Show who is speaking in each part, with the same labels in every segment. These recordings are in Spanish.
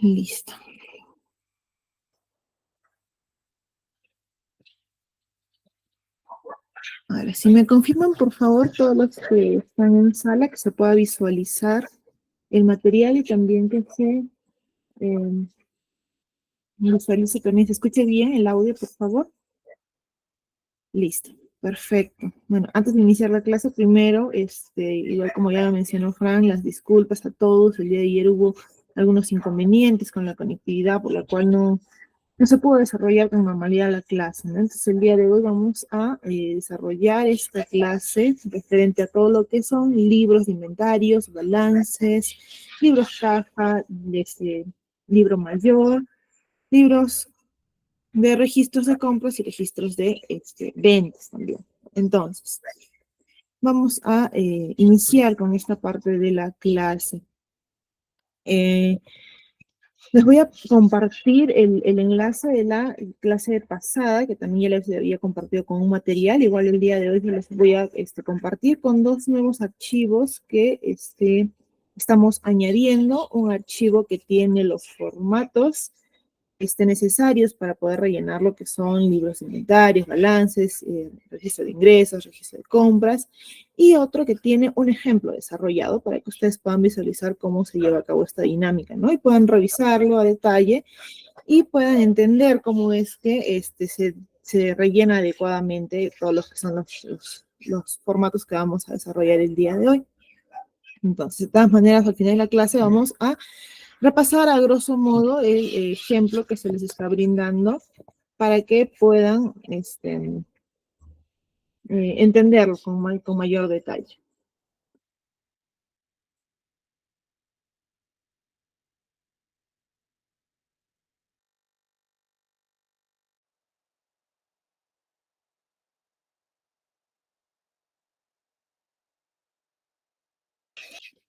Speaker 1: Listo. Ahora, si me confirman, por favor, todos los que están en sala, que se pueda visualizar el material y también que se eh, visualice también, se escuche bien el audio, por favor. Listo, perfecto. Bueno, antes de iniciar la clase, primero, igual como ya lo mencionó Fran, las disculpas a todos. El día de ayer hubo algunos inconvenientes con la conectividad, por la cual no se pudo desarrollar con normalidad la clase, ¿no? Entonces, el día de hoy vamos a desarrollar esta clase referente a todo lo que son libros de inventarios, balances, libros caja, libro mayor, libros de registros de compras y registros de ventas también. Entonces, vamos a iniciar con esta parte de la clase. Les voy a compartir el enlace de la clase pasada, que también ya les había compartido con un material. Igual el día de hoy les voy a compartir con dos nuevos archivos que estamos añadiendo. Un archivo que tiene los formatos necesarios para poder rellenar lo que son libros de inventarios, balances, registro de ingresos, registro de compras, y otro que tiene un ejemplo desarrollado para que ustedes puedan visualizar cómo se lleva a cabo esta dinámica, ¿no? Y puedan revisarlo a detalle y puedan entender cómo es que se rellena adecuadamente todos los que son los formatos que vamos a desarrollar el día de hoy. Entonces, de todas maneras, al final de la clase vamos a repasar a grosso modo el ejemplo que se les está brindando para que puedan entenderlo con mayor detalle.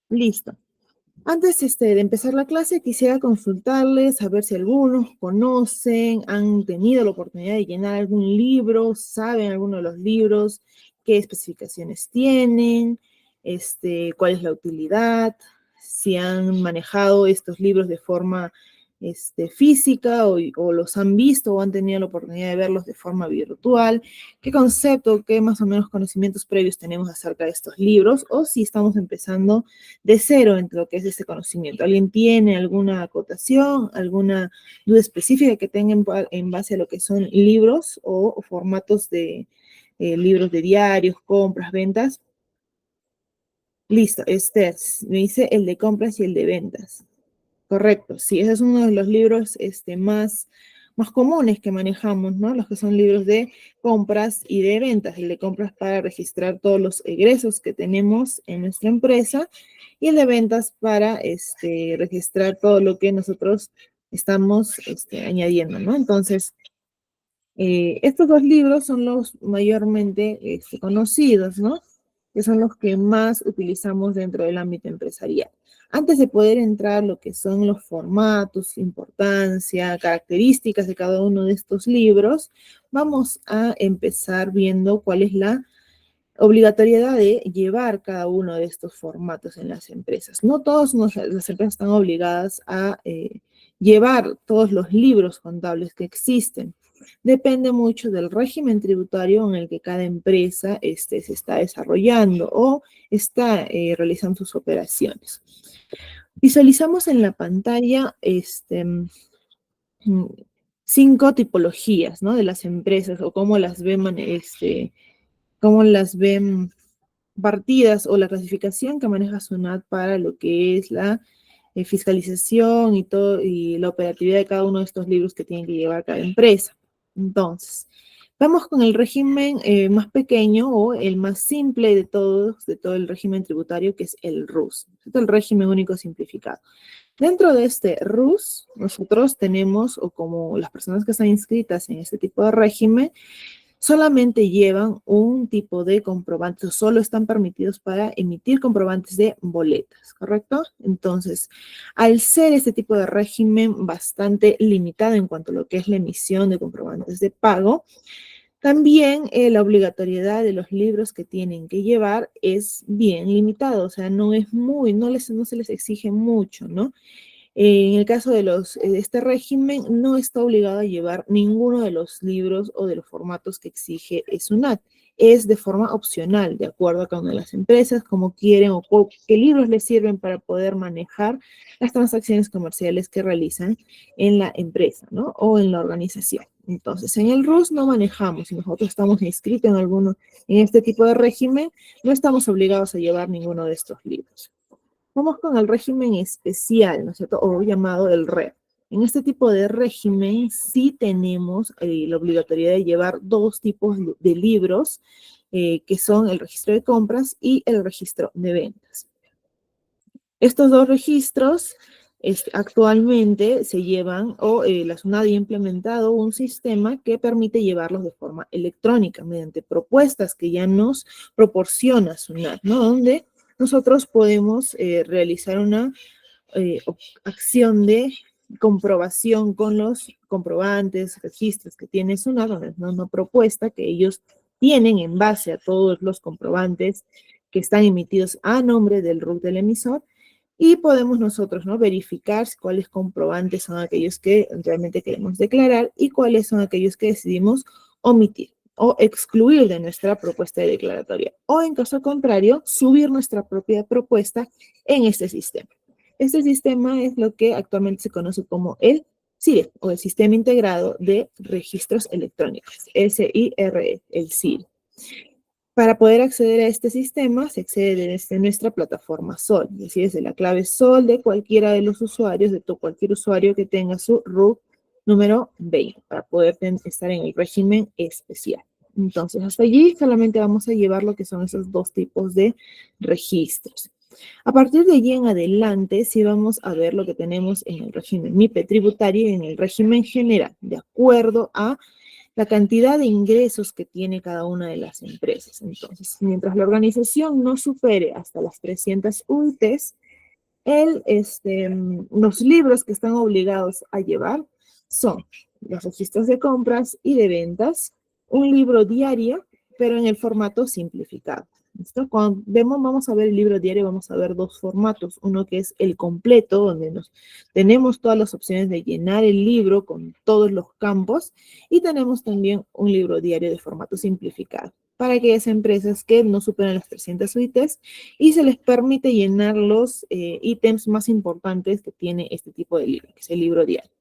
Speaker 1: Listo. Antes de empezar la clase, quisiera consultarles, a ver si algunos conocen, han tenido la oportunidad de llenar algún libro, saben alguno de los libros, qué especificaciones tienen, cuál es la utilidad, si han manejado estos libros de forma física o los han visto o han tenido la oportunidad de verlos de forma virtual, qué concepto, qué más o menos conocimientos previos tenemos acerca de estos libros, o si estamos empezando de cero en lo que es este conocimiento. ¿Alguien tiene alguna acotación, alguna duda específica que tenga en base a lo que son libros o formatos de libros de diarios, compras, ventas? Listo, Esther, me dice el de compras y el de ventas. Correcto, sí, ese es uno de los libros más comunes que manejamos, ¿no? Los que son libros de compras y de ventas. El de compras para registrar todos los egresos que tenemos en nuestra empresa y el de ventas para registrar todo lo que nosotros estamos añadiendo, ¿no? Entonces, estos dos libros son los mayormente conocidos, ¿no? Que son los que más utilizamos dentro del ámbito empresarial. Antes de poder entrar a lo que son los formatos, importancia, características de cada uno de estos libros, vamos a empezar viendo cuál es la obligatoriedad de llevar cada uno de estos formatos en las empresas. No todas las empresas están obligadas a llevar todos los libros contables que existen. Depende mucho del régimen tributario en el que cada empresa se está desarrollando o está realizando sus operaciones. Visualizamos en la pantalla 5 tipologías, ¿no? De las empresas o cómo las ven partidas o la clasificación que maneja SUNAT para lo que es la fiscalización y todo y la operatividad de cada uno de estos libros que tiene que llevar cada empresa. Entonces, vamos con el régimen más pequeño o el más simple de todos, de todo el régimen tributario, que es el RUS, el régimen único simplificado. Dentro de este RUS, nosotros tenemos, o como las personas que están inscritas en este tipo de régimen, solamente llevan un tipo de comprobantes, solo están permitidos para emitir comprobantes de boletas, ¿correcto? Entonces, al ser este tipo de régimen bastante limitado en cuanto a lo que es la emisión de comprobantes de pago, también la obligatoriedad de los libros que tienen que llevar es bien limitado, o sea, no se les exige mucho, ¿no? En el caso de este régimen, no está obligado a llevar ninguno de los libros o de los formatos que exige SUNAT. Es de forma opcional, de acuerdo a cada una de las empresas, como quieren o qué libros les sirven para poder manejar las transacciones comerciales que realizan en la empresa, ¿no? O en la organización. Entonces, en el RUS no manejamos, si nosotros estamos inscritos en este tipo de régimen, no estamos obligados a llevar ninguno de estos libros. Vamos con el régimen especial, ¿no es cierto? O llamado el REP. En este tipo de régimen sí tenemos la obligatoriedad de llevar dos tipos de libros, que son el registro de compras y el registro de ventas. Estos dos registros actualmente se llevan, la SUNAT ha implementado un sistema que permite llevarlos de forma electrónica, mediante propuestas que ya nos proporciona SUNAT, ¿no? Donde nosotros podemos realizar una acción de comprobación con los comprobantes, registros que tiene SUNAT, donde es una propuesta que ellos tienen en base a todos los comprobantes que están emitidos a nombre del RUC del emisor, y podemos nosotros, ¿no?, verificar cuáles comprobantes son aquellos que realmente queremos declarar y cuáles son aquellos que decidimos omitir o excluir de nuestra propuesta de declaratoria. O en caso contrario, subir nuestra propia propuesta en este sistema. Este sistema es lo que actualmente se conoce como el SIRE, o el Sistema Integrado de Registros Electrónicos, SIRE, el SIRE. Para poder acceder a este sistema, se accede desde nuestra plataforma SOL, es decir, desde la clave SOL de cualquiera de los usuarios, de cualquier usuario que tenga su RUC número 20, para poder estar en el régimen especial. Entonces, hasta allí solamente vamos a llevar lo que son esos dos tipos de registros. A partir de allí en adelante, sí vamos a ver lo que tenemos en el régimen MIPE tributario y en el régimen general, de acuerdo a la cantidad de ingresos que tiene cada una de las empresas. Entonces, mientras la organización no supere hasta las 300 UITs, los libros que están obligados a llevar son los registros de compras y de ventas, un libro diario, pero en el formato simplificado. ¿Listo? Cuando vamos a ver el libro diario, vamos a ver dos formatos. Uno que es el completo, donde tenemos todas las opciones de llenar el libro con todos los campos, y tenemos también un libro diario de formato simplificado para aquellas empresas que no superan las 300 UITs y se les permite llenar los ítems más importantes que tiene este tipo de libro, que es el libro diario.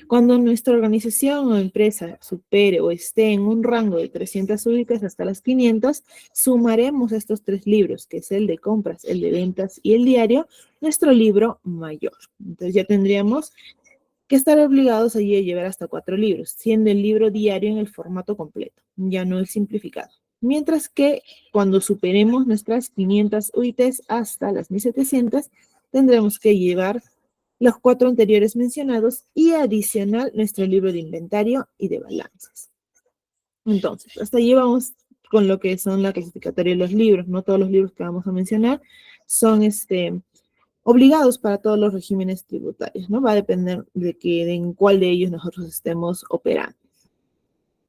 Speaker 1: Cuando nuestra organización o empresa supere o esté en un rango de 300 UITs hasta las 500, sumaremos estos tres libros, que es el de compras, el de ventas y el diario, nuestro libro mayor. Entonces ya tendríamos que estar obligados allí a llevar hasta 4 libros, siendo el libro diario en el formato completo, ya no el simplificado. Mientras que cuando superemos nuestras 500 UITs hasta las 1700, tendremos que llevar los 4 anteriores mencionados y adicional nuestro libro de inventario y de balanzas. Entonces, hasta allí vamos con lo que son la clasificatoria de los libros. No todos los libros que vamos a mencionar son obligados para todos los regímenes tributarios, ¿no? Va a depender en cuál de ellos nosotros estemos operando.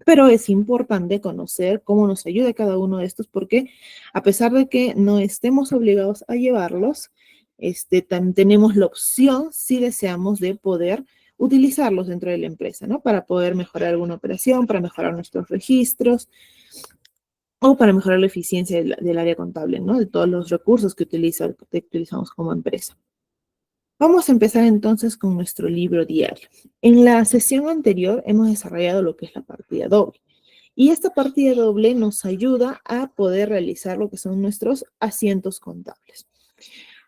Speaker 1: Pero es importante conocer cómo nos ayuda cada uno de estos, porque a pesar de que no estemos obligados a llevarlos, tenemos la opción, si deseamos, de poder utilizarlos dentro de la empresa, ¿no? Para poder mejorar alguna operación, para mejorar nuestros registros, o para mejorar la eficiencia del área contable, ¿no? De todos los recursos que utilizamos como empresa. Vamos a empezar entonces con nuestro libro diario. En la sesión anterior hemos desarrollado lo que es la partida doble. Y esta partida doble nos ayuda a poder realizar lo que son nuestros asientos contables.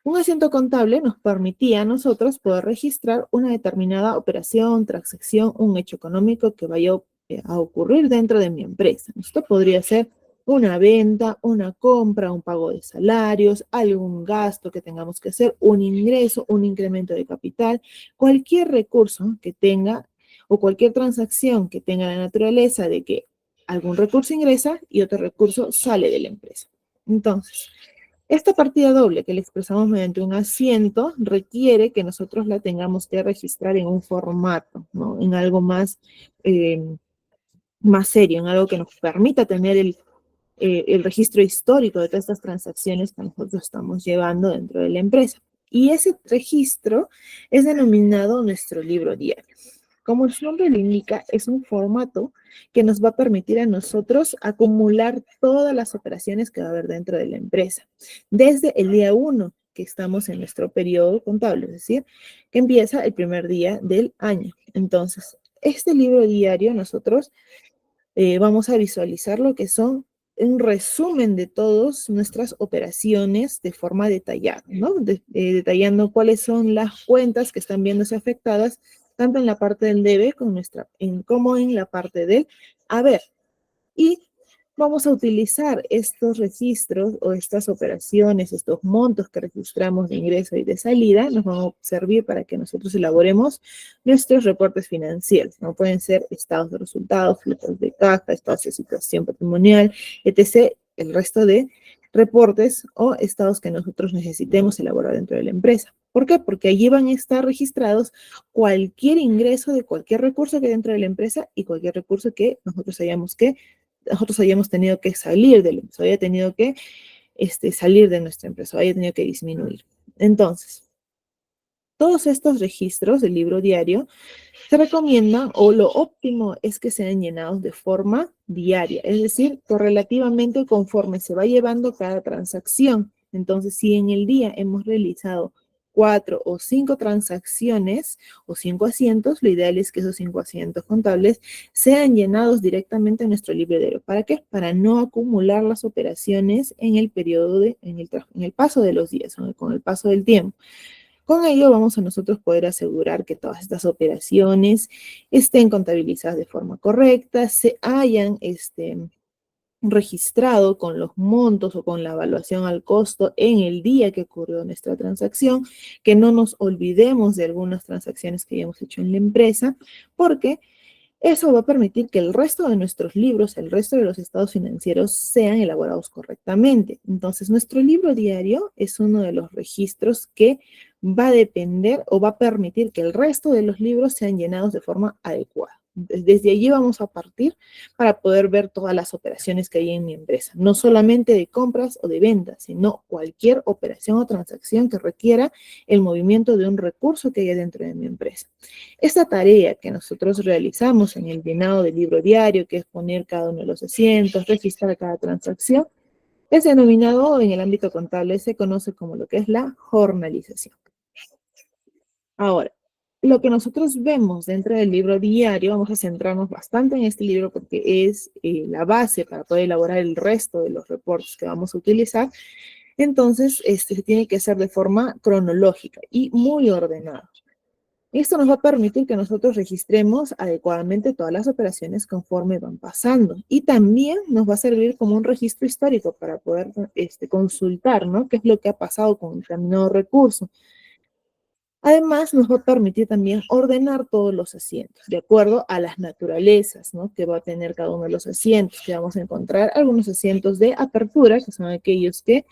Speaker 1: Un asiento contable nos permitía a nosotros poder registrar una determinada operación, transacción, un hecho económico que vaya a ocurrir dentro de mi empresa. Esto podría ser una venta, una compra, un pago de salarios, algún gasto que tengamos que hacer, un ingreso, un incremento de capital, cualquier recurso que tenga o cualquier transacción que tenga la naturaleza de que algún recurso ingresa y otro recurso sale de la empresa. Entonces, esta partida doble que le expresamos mediante un asiento requiere que nosotros la tengamos que registrar en un formato, ¿no? En algo más serio, en algo que nos permita tener el registro histórico de todas estas transacciones que nosotros estamos llevando dentro de la empresa. Y ese registro es denominado nuestro libro diario. Como su nombre lo indica, es un formato que nos va a permitir a nosotros acumular todas las operaciones que va a haber dentro de la empresa, desde el día 1 que estamos en nuestro periodo contable, es decir, que empieza el primer día del año. Entonces, este libro diario nosotros vamos a visualizar lo que son un resumen de todas nuestras operaciones de forma detallada, ¿no? Detallando cuáles son las cuentas que están viéndose afectadas, tanto en la parte del debe como en la parte del haber. Y vamos a utilizar estos registros o estas operaciones, estos montos que registramos de ingreso y de salida, nos van a servir para que nosotros elaboremos nuestros reportes financieros, ¿no? Pueden ser estados de resultados, flujos de caja, estados de situación patrimonial, etc., el resto de reportes o estados que nosotros necesitemos elaborar dentro de la empresa. ¿Por qué? Porque allí van a estar registrados cualquier ingreso de cualquier recurso que hay dentro de la empresa y cualquier recurso que nosotros hayamos tenido que salir de la empresa, haya tenido que salir de nuestra empresa, haya tenido que disminuir. Entonces, todos estos registros del libro diario se recomiendan o lo óptimo es que sean llenados de forma diaria, es decir, correlativamente conforme se va llevando cada transacción. Entonces, si en el día hemos realizado 4 o 5 transacciones o 5 asientos, lo ideal es que esos 5 asientos contables sean llenados directamente en nuestro libro diario. ¿Para qué? Para no acumular las operaciones en el periodo en el paso de los días, con el paso del tiempo. Con ello vamos a nosotros poder asegurar que todas estas operaciones estén contabilizadas de forma correcta, se hayan registrado con los montos o con la evaluación al costo en el día que ocurrió nuestra transacción, que no nos olvidemos de algunas transacciones que hayamos hecho en la empresa, porque eso va a permitir que el resto de nuestros libros, el resto de los estados financieros sean elaborados correctamente. Entonces, nuestro libro diario es uno de los registros que va a depender o va a permitir que el resto de los libros sean llenados de forma adecuada. Desde allí vamos a partir para poder ver todas las operaciones que hay en mi empresa, no solamente de compras o de ventas, sino cualquier operación o transacción que requiera el movimiento de un recurso que haya dentro de mi empresa. Esta tarea que nosotros realizamos en el llenado del libro diario, que es poner cada uno de los asientos, registrar cada transacción, es denominado en el ámbito contable, se conoce como lo que es la jornalización. Ahora, lo que nosotros vemos dentro del libro diario, vamos a centrarnos bastante en este libro porque es la base para poder elaborar el resto de los reportes que vamos a utilizar. Entonces, se tiene que hacer de forma cronológica y muy ordenada. Esto nos va a permitir que nosotros registremos adecuadamente todas las operaciones conforme van pasando. Y también nos va a servir como un registro histórico para poder consultar, ¿no? ¿Qué es lo que ha pasado con un determinado recurso? Además, nos va a permitir también ordenar todos los asientos, de acuerdo a las naturalezas, ¿no? Que va a tener cada uno de los asientos, que vamos a encontrar algunos asientos de apertura, que son aquellos que,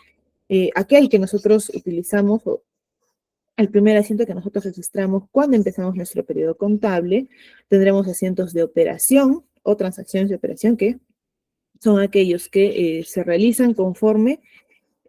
Speaker 1: aquel que nosotros utilizamos, o el primer asiento que nosotros registramos cuando empezamos nuestro periodo contable. Tendremos asientos de operación o transacciones de operación, que son aquellos que se realizan conforme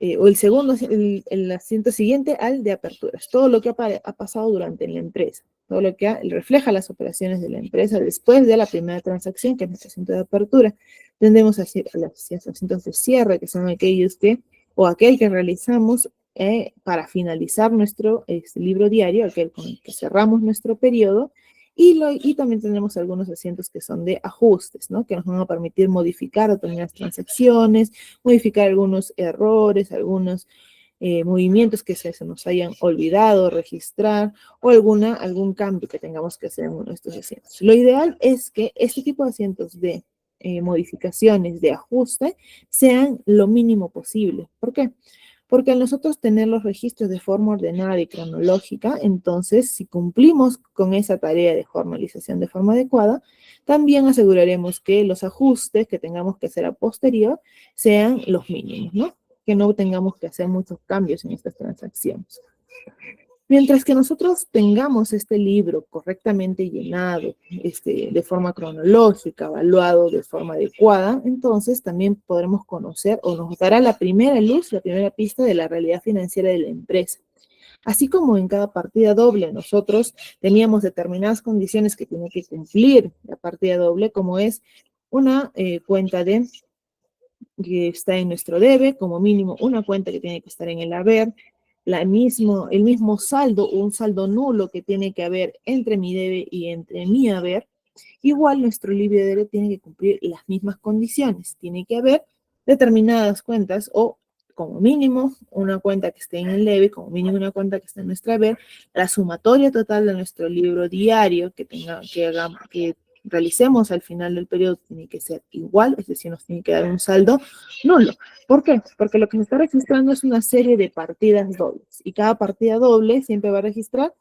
Speaker 1: o el segundo, el asiento siguiente al de aperturas. Todo lo que ha pasado durante la empresa, todo lo que refleja las operaciones de la empresa después de la primera transacción, que es nuestro asiento de apertura. Tendremos los asientos de cierre, que son aquellos que, o aquel que realizamos para finalizar nuestro libro diario, aquel con el que cerramos nuestro periodo. Y también tenemos algunos asientos que son de ajustes, ¿no? Que nos van a permitir modificar determinadas transacciones, modificar algunos errores, algunos movimientos que se nos hayan olvidado registrar o algún cambio que tengamos que hacer en uno de estos asientos. Lo ideal es que este tipo de asientos de modificaciones, de ajuste, sean lo mínimo posible. ¿Por qué? Porque al nosotros tener los registros de forma ordenada y cronológica, entonces si cumplimos con esa tarea de formalización de forma adecuada, también aseguraremos que los ajustes que tengamos que hacer a posterior sean los mínimos, ¿no? Que no tengamos que hacer muchos cambios en estas transacciones. Mientras que nosotros tengamos este libro correctamente llenado, de forma cronológica, evaluado de forma adecuada, entonces también podremos conocer o nos dará la primera luz, la primera pista de la realidad financiera de la empresa. Así como en cada partida doble nosotros teníamos determinadas condiciones que tiene que cumplir la partida doble, como es una cuenta que está en nuestro debe, como mínimo una cuenta que tiene que estar en el haber, el mismo saldo, un saldo nulo que tiene que haber entre mi debe y entre mi haber. Igual nuestro libro de debe tiene que cumplir las mismas condiciones. Tiene que haber determinadas cuentas o como mínimo una cuenta que esté en el debe, como mínimo una cuenta que esté en nuestra haber, la sumatoria total de nuestro libro diario que realicemos al final del periodo tiene que ser igual, es decir, nos tiene que dar un saldo nulo. ¿Por qué? Porque lo que se está registrando es una serie de partidas dobles y cada partida doble siempre va a registrar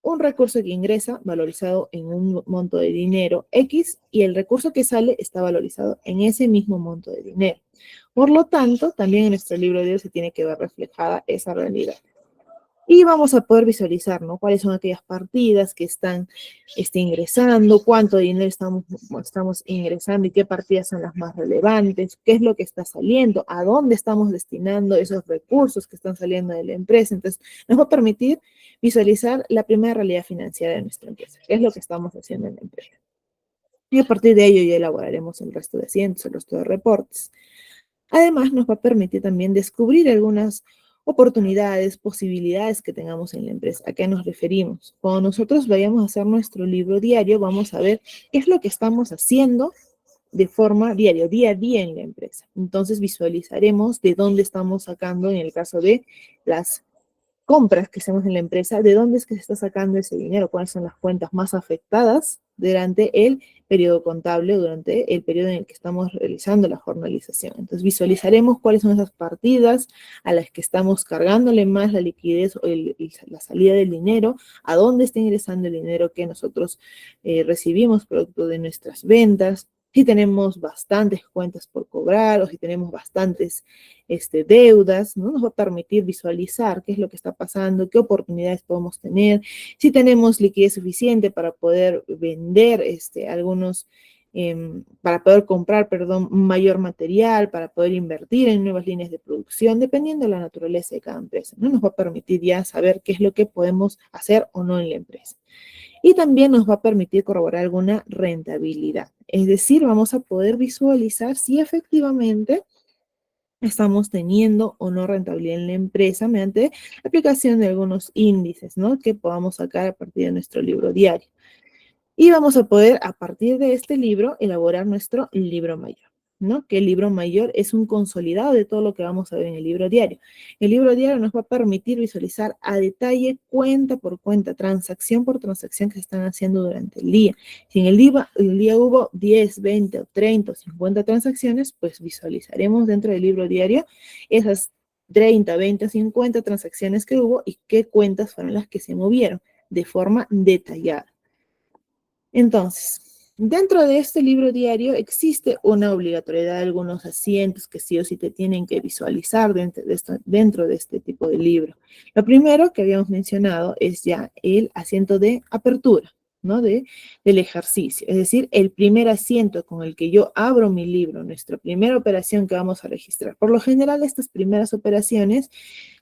Speaker 1: un recurso que ingresa valorizado en un monto de dinero X y el recurso que sale está valorizado en ese mismo monto de dinero. Por lo tanto, también en nuestro libro de Dios se tiene que ver reflejada esa realidad. Y vamos a poder visualizar, ¿no? Cuáles son aquellas partidas que están ingresando, cuánto dinero estamos ingresando y qué partidas son las más relevantes, qué es lo que está saliendo, a dónde estamos destinando esos recursos que están saliendo de la empresa. Entonces, nos va a permitir visualizar la primera realidad financiera de nuestra empresa, qué es lo que estamos haciendo en la empresa. Y a partir de ello ya elaboraremos el resto de asientos, el resto de reportes. Además, nos va a permitir también descubrir algunas oportunidades, posibilidades que tengamos en la empresa. ¿A qué nos referimos? Cuando nosotros vayamos a hacer nuestro libro diario, vamos a ver qué es lo que estamos haciendo de forma diaria, día a día en la empresa. Entonces visualizaremos de dónde estamos sacando, en el caso de las compras que hacemos en la empresa, de dónde es que se está sacando ese dinero, cuáles son las cuentas más afectadas durante el periodo contable, durante el periodo en el que estamos realizando la jornalización. Entonces visualizaremos cuáles son esas partidas a las que estamos cargándole más la liquidez o la salida del dinero, a dónde está ingresando el dinero que nosotros recibimos producto de nuestras ventas, si tenemos bastantes cuentas por cobrar o si tenemos bastantes deudas, ¿no? Nos va a permitir visualizar qué es lo que está pasando, qué oportunidades podemos tener, si tenemos liquidez suficiente para poder vender algunos, para poder comprar, perdón, mayor material, para poder invertir en nuevas líneas de producción, dependiendo de la naturaleza de cada empresa, ¿no? Nos va a permitir ya saber qué es lo que podemos hacer o no en la empresa. Y también nos va a permitir corroborar alguna rentabilidad. Es decir, vamos a poder visualizar si efectivamente estamos teniendo o no rentabilidad en la empresa mediante la aplicación de algunos índices, ¿no? Que podamos sacar a partir de nuestro libro diario. Y vamos a poder, a partir de este libro, elaborar nuestro libro mayor, ¿no? Que el libro mayor es un consolidado de todo lo que vamos a ver en el libro diario. El libro diario nos va a permitir visualizar a detalle, cuenta por cuenta, transacción por transacción que se están haciendo durante el día. Si en el día hubo 10, 20 o 30 o 50 transacciones, pues visualizaremos dentro del libro diario esas 30, 20 o 50 transacciones que hubo y qué cuentas fueron las que se movieron de forma detallada. Entonces, dentro de este libro diario existe una obligatoriedad de algunos asientos que sí o sí te tienen que visualizar dentro de este tipo de libro. Lo primero que habíamos mencionado es ya el asiento de apertura, ¿no? Del ejercicio. Es decir, el primer asiento con el que yo abro mi libro, nuestra primera operación que vamos a registrar. Por lo general, estas primeras operaciones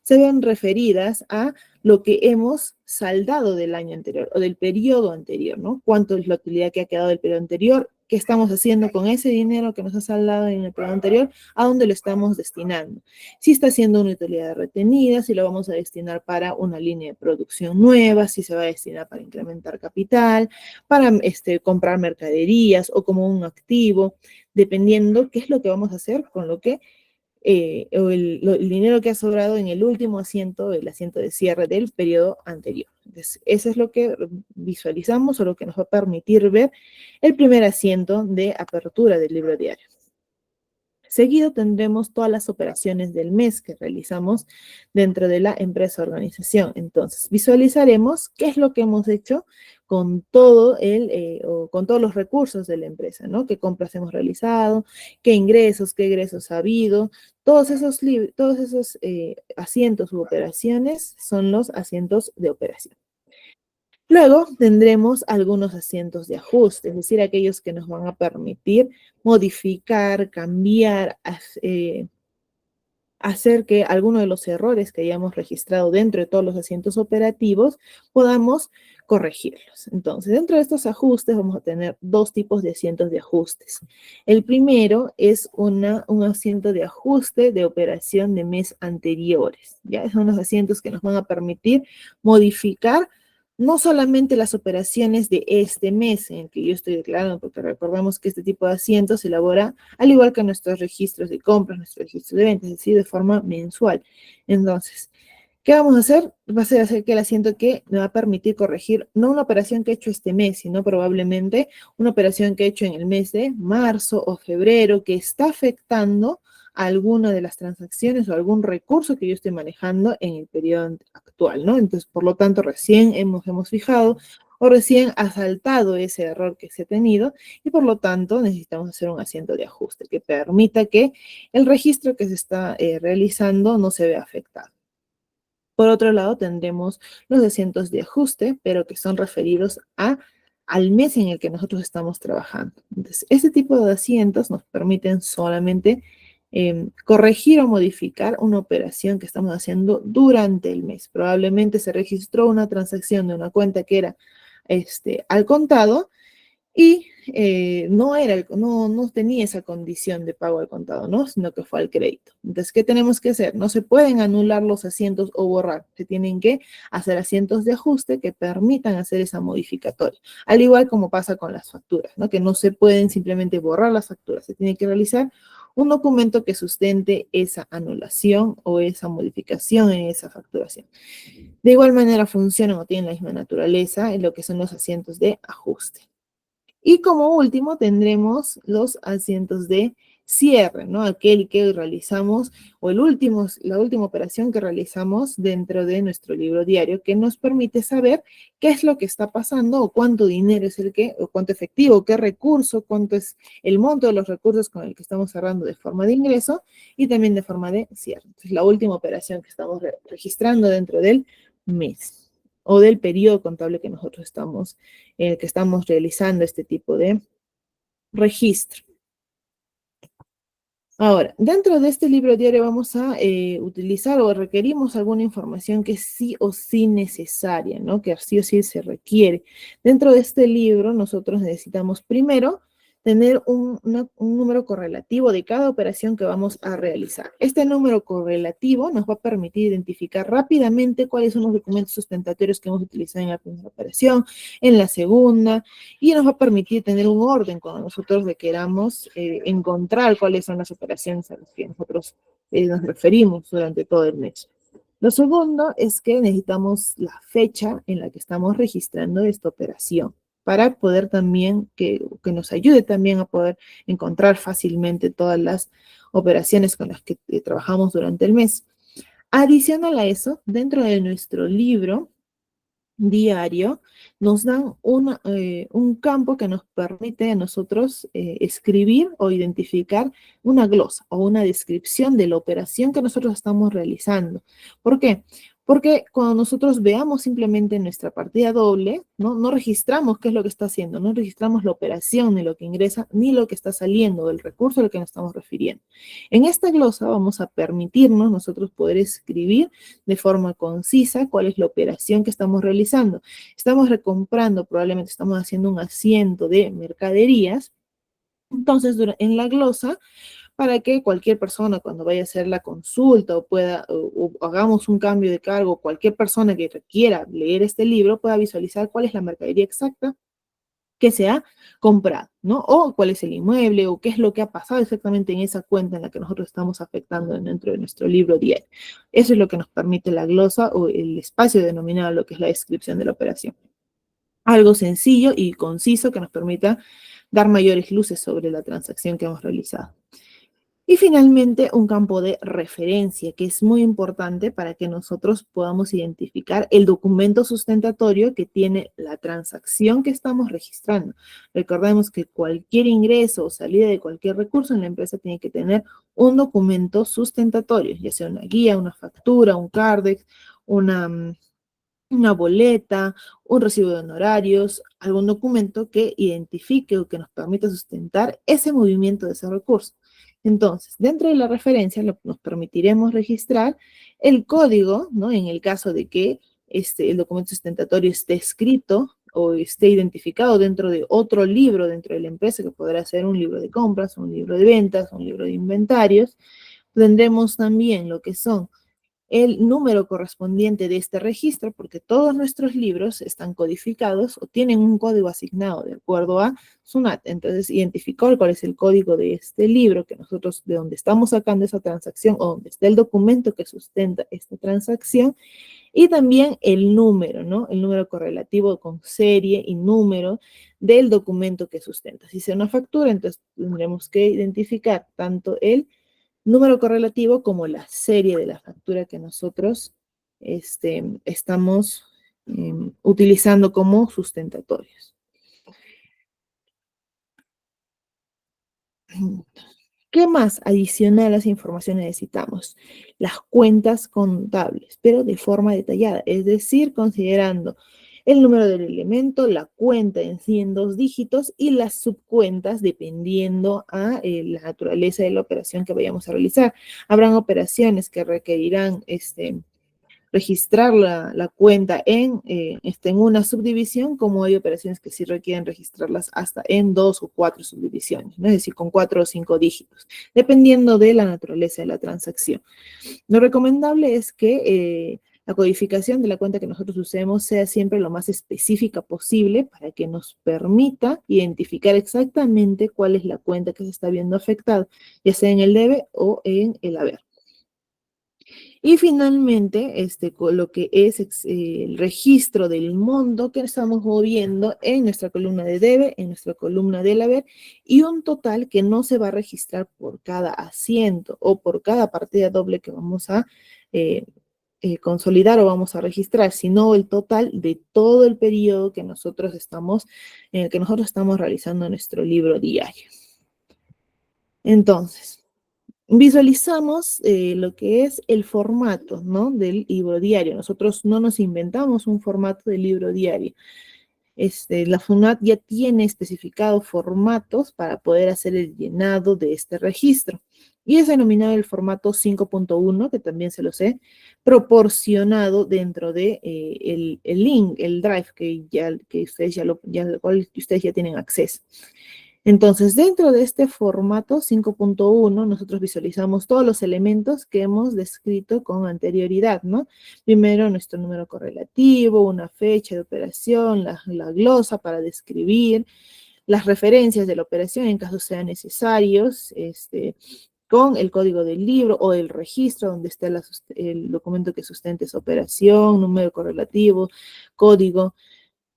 Speaker 1: se ven referidas a lo que hemos saldado del año anterior o del periodo anterior, ¿no? ¿Cuánto es la utilidad que ha quedado del periodo anterior? ¿Qué estamos haciendo con ese dinero que nos ha saldado en el periodo anterior? ¿A dónde lo estamos destinando? Si está siendo una utilidad retenida, si lo vamos a destinar para una línea de producción nueva, si se va a destinar para incrementar capital, para comprar mercaderías o como un activo, dependiendo qué es lo que vamos a hacer con lo que o el dinero que ha sobrado en el último asiento, el asiento de cierre del periodo anterior. Entonces, eso es lo que visualizamos o lo que nos va a permitir ver el primer asiento de apertura del libro diario. Seguido tendremos todas las operaciones del mes que realizamos dentro de la empresa organización. Entonces, visualizaremos qué es lo que hemos hecho con todo o con todos los recursos de la empresa, ¿no? ¿Qué compras hemos realizado? ¿Qué egresos ha habido? Todos esos asientos u operaciones son los asientos de operación. Luego tendremos algunos asientos de ajuste, es decir, aquellos que nos van a permitir modificar, cambiar, hacer que algunos de los errores que hayamos registrado dentro de todos los asientos operativos podamos corregirlos. Entonces, dentro de estos ajustes vamos a tener dos tipos de asientos de ajustes. El primero es un asiento de ajuste de operación de mes anteriores. Ya son los asientos que nos van a permitir modificar no solamente las operaciones de este mes en el que yo estoy declarando, porque recordamos que este tipo de asientos se elabora al igual que nuestros registros de compras, nuestros registros de ventas, es decir, de forma mensual. Entonces, ¿qué vamos a hacer? Va a ser hacer que el asiento que me va a permitir corregir no una operación que he hecho este mes, sino probablemente una operación que he hecho en el mes de marzo o febrero que está afectando a alguna de las transacciones o algún recurso que yo estoy manejando en el periodo actual, ¿no? Entonces, por lo tanto, recién hemos fijado o recién ha saltado ese error que se ha tenido y por lo tanto necesitamos hacer un asiento de ajuste que permita que el registro que se está realizando no se vea afectado. Por otro lado, tendremos los asientos de ajuste, pero que son referidos al mes en el que nosotros estamos trabajando. Entonces, este tipo de asientos nos permiten solamente corregir o modificar una operación que estamos haciendo durante el mes. Probablemente se registró una transacción de una cuenta que era al contado, y no tenía esa condición de pago al contado, ¿no? Sino que fue al crédito. Entonces, ¿qué tenemos que hacer? No se pueden anular los asientos o borrar. Se tienen que hacer asientos de ajuste que permitan hacer esa modificatoria. Al igual como pasa con las facturas, ¿no? Que no se pueden simplemente borrar las facturas. Se tiene que realizar un documento que sustente esa anulación o esa modificación en esa facturación. De igual manera funcionan o tienen la misma naturaleza en lo que son los asientos de ajuste. Y como último tendremos los asientos de cierre, ¿no? Aquel que realizamos o la última operación que realizamos dentro de nuestro libro diario que nos permite saber qué es lo que está pasando o cuánto dinero es o cuánto efectivo, qué recurso, cuánto es el monto de los recursos con el que estamos cerrando de forma de ingreso y también de forma de cierre. Entonces, la última operación que estamos registrando dentro del mes o del periodo contable que nosotros que estamos realizando este tipo de registro. Ahora, dentro de este libro diario vamos a utilizar o requerimos alguna información que es sí o sí necesaria, ¿no? Que sí o sí se requiere. Dentro de este libro nosotros necesitamos primero tener un número correlativo de cada operación que vamos a realizar. Este número correlativo nos va a permitir identificar rápidamente cuáles son los documentos sustentatorios que hemos utilizado en la primera operación, en la segunda, y nos va a permitir tener un orden cuando nosotros requeramos encontrar cuáles son las operaciones a las que nosotros nos referimos durante todo el mes. Lo segundo es que necesitamos la fecha en la que estamos registrando esta operación para poder también, que nos ayude también a poder encontrar fácilmente todas las operaciones con las que trabajamos durante el mes. Adicional a eso, dentro de nuestro libro diario, nos dan un campo que nos permite a nosotros escribir o identificar una glosa o una descripción de la operación que nosotros estamos realizando. ¿Por qué? Porque cuando nosotros veamos simplemente nuestra partida doble, ¿no? No registramos qué es lo que está haciendo, no registramos la operación, ni lo que ingresa, ni lo que está saliendo, del recurso al que nos estamos refiriendo. En esta glosa vamos a permitirnos nosotros poder escribir de forma concisa cuál es la operación que estamos realizando. Estamos recomprando, probablemente estamos haciendo un asiento de mercaderías. Entonces, en la glosa, para que cualquier persona cuando vaya a hacer la consulta o hagamos un cambio de cargo, cualquier persona que requiera leer este libro pueda visualizar cuál es la mercadería exacta que se ha comprado, ¿no? O cuál es el inmueble o qué es lo que ha pasado exactamente en esa cuenta en la que nosotros estamos afectando dentro de nuestro libro diario. Eso es lo que nos permite la glosa o el espacio denominado lo que es la descripción de la operación. Algo sencillo y conciso que nos permita dar mayores luces sobre la transacción que hemos realizado. Y finalmente, un campo de referencia, que es muy importante para que nosotros podamos identificar el documento sustentatorio que tiene la transacción que estamos registrando. Recordemos que cualquier ingreso o salida de cualquier recurso en la empresa tiene que tener un documento sustentatorio, ya sea una guía, una factura, un CARDEX, una boleta, un recibo de honorarios, algún documento que identifique o que nos permita sustentar ese movimiento de ese recurso. Entonces, dentro de la referencia nos permitiremos registrar el código, ¿no? En el caso de que el documento sustentatorio esté escrito o esté identificado dentro de otro libro dentro de la empresa, que podrá ser un libro de compras, un libro de ventas, un libro de inventarios. Tendremos también lo que son el número correspondiente de este registro, porque todos nuestros libros están codificados o tienen un código asignado de acuerdo a SUNAT. Entonces, identificar cuál es el código de este libro que nosotros, de donde estamos sacando esa transacción o donde está el documento que sustenta esta transacción, y también el número, ¿no? El número correlativo con serie y número del documento que sustenta. Si es una factura, entonces tendremos que identificar tanto el número correlativo como la serie de la factura que nosotros estamos utilizando como sustentatorios. ¿Qué más adicional a esa información necesitamos? Las cuentas contables, pero de forma detallada, es decir, considerando el número del elemento, la cuenta en sí en 2 dígitos y las subcuentas dependiendo a la naturaleza de la operación que vayamos a realizar. Habrán operaciones que requerirán registrar la cuenta en una subdivisión, como hay operaciones que sí requieren registrarlas hasta en 2 o 4 subdivisiones, ¿no? Es decir, con 4 o 5 dígitos, dependiendo de la naturaleza de la transacción. Lo recomendable es que la codificación de la cuenta que nosotros usemos sea siempre lo más específica posible para que nos permita identificar exactamente cuál es la cuenta que se está viendo afectada, ya sea en el debe o en el haber. Y finalmente, con lo que es el registro del monto que estamos moviendo en nuestra columna de debe, en nuestra columna del haber, y un total que no se va a registrar por cada asiento o por cada partida doble que vamos a eh, consolidar o vamos a registrar, sino el total de todo el periodo que nosotros estamos, en el que nosotros estamos realizando nuestro libro diario. Entonces, visualizamos lo que es el formato, ¿no? Del libro diario. Nosotros no nos inventamos un formato de libro diario. La FUNAT ya tiene especificados formatos para poder hacer el llenado de este registro. Y es denominado el formato 5.1, que también se lo sé, proporcionado dentro de el link, el drive que ustedes al cual ustedes ya tienen acceso. Entonces, dentro de este formato 5.1, nosotros visualizamos todos los elementos que hemos descrito con anterioridad, ¿no? Primero, nuestro número correlativo, una fecha de operación, la glosa para describir, las referencias de la operación en caso sean necesarios, con el código del libro o el registro donde está el documento que sustenta esa operación, número correlativo, código,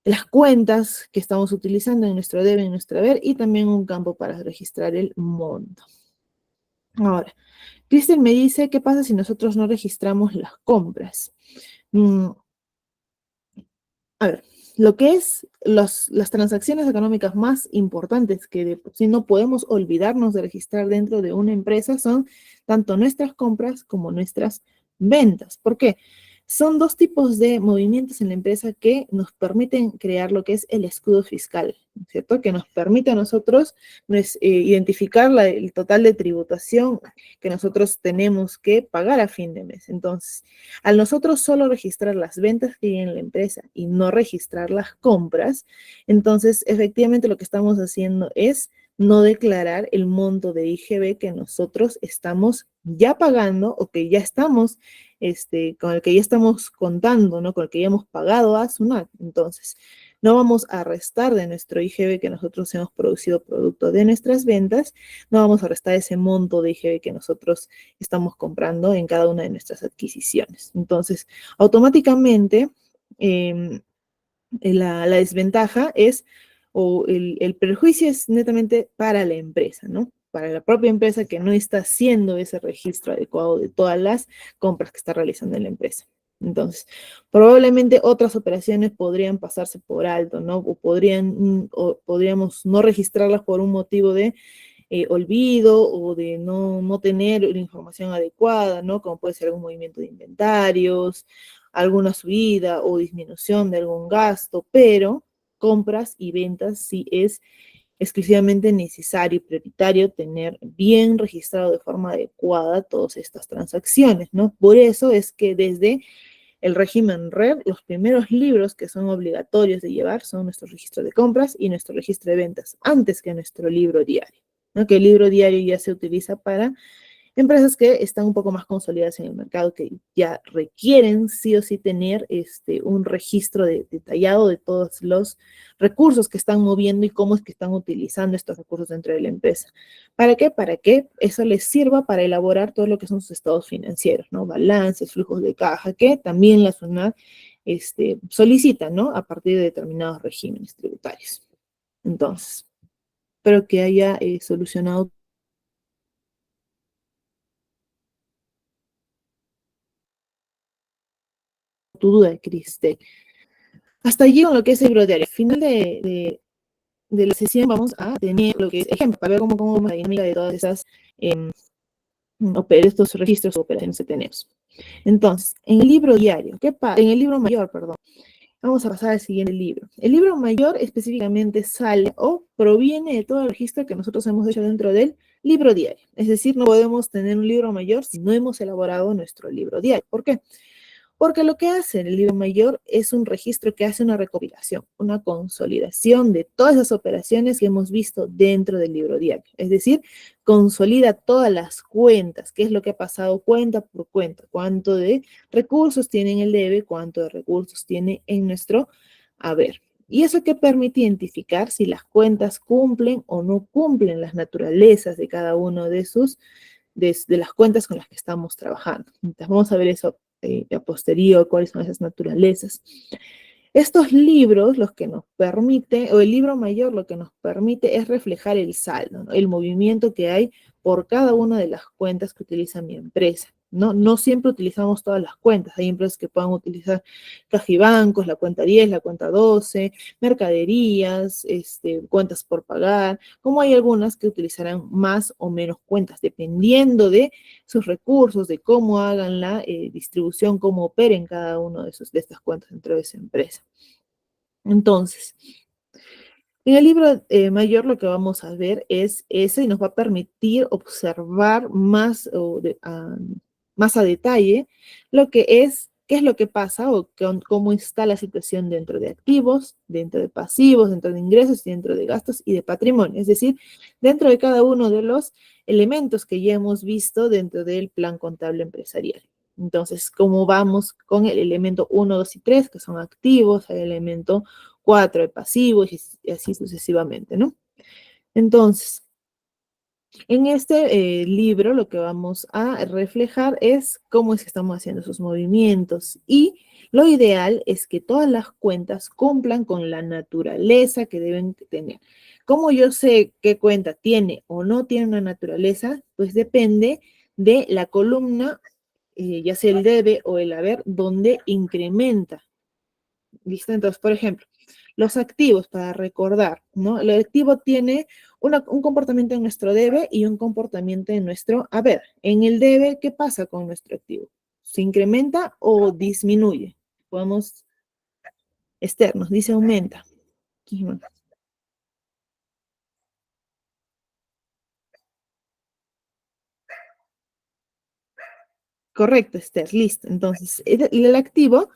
Speaker 1: las cuentas que estamos utilizando en nuestro debe, en nuestro haber, y también un campo para registrar el monto. Ahora, Kristen me dice, ¿qué pasa si nosotros no registramos las compras? A ver, lo que es las transacciones económicas más importantes que de por sí no podemos olvidarnos de registrar dentro de una empresa son tanto nuestras compras como nuestras ventas. ¿Por qué? Son 2 tipos de movimientos en la empresa que nos permiten crear lo que es el escudo fiscal, ¿cierto? Que nos permite a nosotros identificar el total de tributación que nosotros tenemos que pagar a fin de mes. Entonces, al nosotros solo registrar las ventas que hay en la empresa y no registrar las compras, entonces efectivamente lo que estamos haciendo es no declarar el monto de IGB que nosotros estamos ya pagando o que ya estamos, con el que ya estamos contando, ¿no? Con el que ya hemos pagado a SUNAT. Entonces, no vamos a restar de nuestro IGB que nosotros hemos producido producto de nuestras ventas, no vamos a restar ese monto de IGB que nosotros estamos comprando en cada una de nuestras adquisiciones. Entonces, automáticamente, la desventaja es, o el perjuicio es netamente para la empresa, ¿no? Para la propia empresa que no está haciendo ese registro adecuado de todas las compras que está realizando en la empresa. Entonces, probablemente otras operaciones podrían pasarse por alto, ¿no? O podríamos no registrarlas por un motivo de olvido o de no tener la información adecuada, ¿no? Como puede ser algún movimiento de inventarios, alguna subida o disminución de algún gasto, pero compras y ventas sí es exclusivamente necesario y prioritario tener bien registrado de forma adecuada todas estas transacciones, ¿no? Por eso es que desde el régimen RED, los primeros libros que son obligatorios de llevar son nuestro registro de compras y nuestro registro de ventas, antes que nuestro libro diario, ¿no? Que el libro diario ya se utiliza para empresas que están un poco más consolidadas en el mercado, que ya requieren sí o sí tener un registro detallado de todos los recursos que están moviendo y cómo es que están utilizando estos recursos dentro de la empresa. ¿Para qué? Para que eso les sirva para elaborar todo lo que son sus estados financieros, ¿no? Balances, flujos de caja, que también la SUNAT solicita, ¿no? A partir de determinados regímenes tributarios. Entonces, espero que haya solucionado tu duda, Cristel. Hasta allí con lo que es el diario. Al final de la sesión vamos a tener lo que es ejemplo, para ver cómo la dinámica de todas esas estos registros o operaciones que tenemos. Entonces, en el libro diario, ¿qué pasa? En el libro mayor, perdón. Vamos a pasar al siguiente libro. El libro mayor específicamente sale o proviene de todo el registro que nosotros hemos hecho dentro del libro diario. Es decir, no podemos tener un libro mayor si no hemos elaborado nuestro libro diario. ¿Por qué? Porque lo que hace el libro mayor es un registro que hace una recopilación, una consolidación de todas las operaciones que hemos visto dentro del libro diario. Es decir, consolida todas las cuentas, qué es lo que ha pasado cuenta por cuenta, cuánto de recursos tiene en el debe, cuánto de recursos tiene en nuestro haber. Y eso que permite identificar si las cuentas cumplen o no cumplen las naturalezas de cada uno de sus de las cuentas con las que estamos trabajando. Entonces, vamos a ver eso a posterior, cuáles son esas naturalezas. Estos libros, los que nos permite, o el libro mayor, lo que nos permite es reflejar el saldo, ¿no? El movimiento que hay por cada una de las cuentas que utiliza mi empresa. No, no siempre utilizamos todas las cuentas. Hay empresas que puedan utilizar cajibancos, la cuenta 10, la cuenta 12, mercaderías, cuentas por pagar, como hay algunas que utilizarán más o menos cuentas, dependiendo de sus recursos, de cómo hagan la distribución, cómo operen cada uno de estas cuentas dentro de esa empresa. Entonces, en el libro mayor lo que vamos a ver es ese y nos va a permitir observar más a detalle lo que es, qué es lo que pasa o cómo está la situación dentro de activos, dentro de pasivos, dentro de ingresos, dentro de gastos y de patrimonio. Es decir, dentro de cada uno de los elementos que ya hemos visto dentro del plan contable empresarial. Entonces, ¿cómo vamos con el elemento 1, 2 y 3, que son activos, el elemento 4 de pasivos y así sucesivamente, ¿no? Entonces, en este libro lo que vamos a reflejar es cómo es que estamos haciendo esos movimientos y lo ideal es que todas las cuentas cumplan con la naturaleza que deben tener. ¿Cómo yo sé qué cuenta tiene o no tiene una naturaleza? Pues depende de la columna, ya sea el debe o el haber, donde incrementa. ¿Listo? Entonces, por ejemplo, los activos, para recordar, ¿no? El activo tiene un comportamiento en nuestro debe y un comportamiento en nuestro haber. En el debe, ¿qué pasa con nuestro activo? ¿Se incrementa o disminuye? Podemos, externos, dice aumenta. Correcto, Esther, listo. Entonces, el activo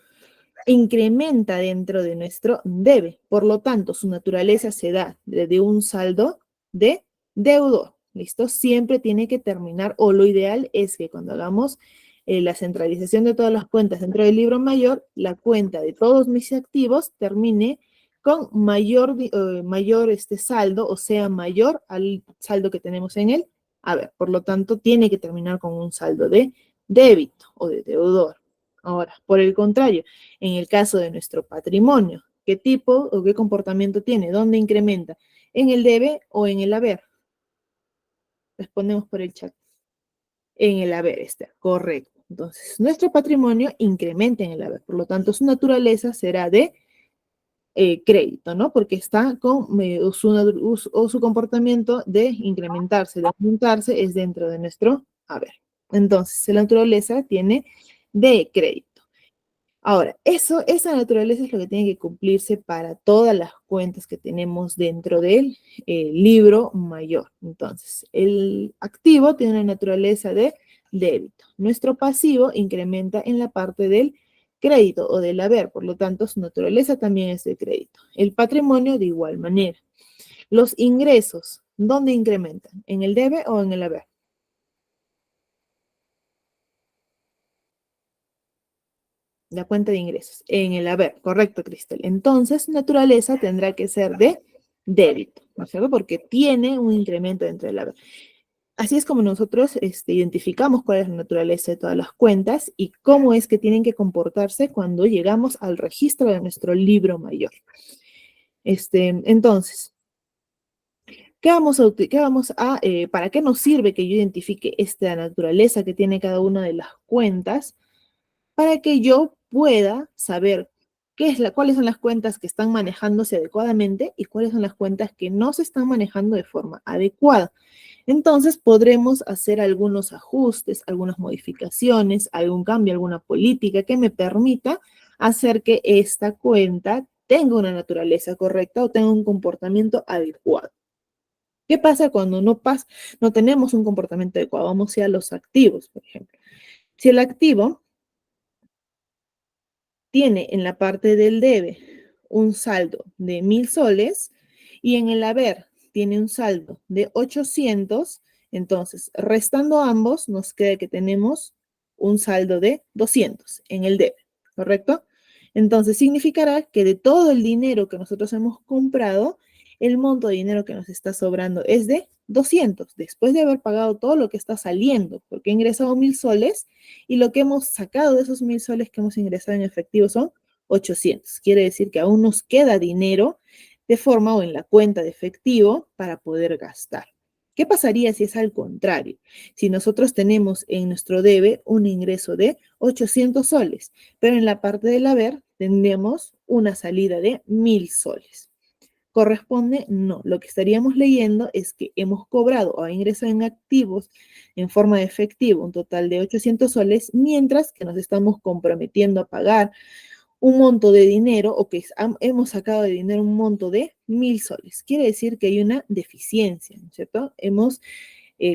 Speaker 1: incrementa dentro de nuestro debe. Por lo tanto, su naturaleza se da de un saldo de deudor. ¿Listo? Siempre tiene que terminar, o lo ideal es que cuando hagamos la centralización de todas las cuentas dentro del libro mayor, la cuenta de todos mis activos termine con mayor saldo, o sea, mayor al saldo que tenemos en él. A ver, por lo tanto, tiene que terminar con un saldo de débito o de deudor. Ahora, por el contrario, en el caso de nuestro patrimonio, ¿qué tipo o qué comportamiento tiene? ¿Dónde incrementa? ¿En el debe o en el haber? Respondemos por el chat. En el haber está, correcto. Entonces, nuestro patrimonio incrementa en el haber, por lo tanto, su naturaleza será de crédito, ¿no? Porque está con su comportamiento de incrementarse, de aumentarse, es dentro de nuestro haber. Entonces, la naturaleza tiene de crédito. Ahora, esa naturaleza es lo que tiene que cumplirse para todas las cuentas que tenemos dentro del libro mayor. Entonces, el activo tiene una naturaleza de débito. Nuestro pasivo incrementa en la parte del crédito o del haber, por lo tanto, su naturaleza también es de crédito. El patrimonio de igual manera. Los ingresos, ¿dónde incrementan? ¿En el debe o en el haber? La cuenta de ingresos. En el haber, correcto, Cristel. Entonces, naturaleza tendrá que ser de débito, ¿no es cierto? Porque tiene un incremento dentro del haber. Así es como nosotros identificamos cuál es la naturaleza de todas las cuentas y cómo es que tienen que comportarse cuando llegamos al registro de nuestro libro mayor. Entonces, ¿para qué nos sirve que yo identifique esta naturaleza que tiene cada una de las cuentas? Para que yo pueda saber cuáles son las cuentas que están manejándose adecuadamente y cuáles son las cuentas que no se están manejando de forma adecuada. Entonces podremos hacer algunos ajustes, algunas modificaciones, algún cambio, alguna política que me permita hacer que esta cuenta tenga una naturaleza correcta o tenga un comportamiento adecuado. ¿Qué pasa cuando no tenemos un comportamiento adecuado? Vamos a los activos, por ejemplo. Si el activo tiene en la parte del debe un saldo de 1.000 soles y en el haber tiene un saldo de 800, entonces restando ambos nos queda que tenemos un saldo de 200 en el debe, ¿correcto? Entonces significará que de todo el dinero que nosotros hemos comprado, el monto de dinero que nos está sobrando es de 200, después de haber pagado todo lo que está saliendo, porque he ingresado 1.000 soles y lo que hemos sacado de esos 1.000 soles que hemos ingresado en efectivo son 800. Quiere decir que aún nos queda dinero de forma o en la cuenta de efectivo para poder gastar. ¿Qué pasaría si es al contrario? Si nosotros tenemos en nuestro debe un ingreso de 800 soles, pero en la parte del haber tendríamos una salida de 1.000 soles. ¿Corresponde? No. Lo que estaríamos leyendo es que hemos cobrado o ingresado en activos en forma de efectivo un total de 800 soles, mientras que nos estamos comprometiendo a pagar un monto de dinero o que hemos sacado de dinero un monto de 1.000 soles. Quiere decir que hay una deficiencia, ¿no es cierto? Hemos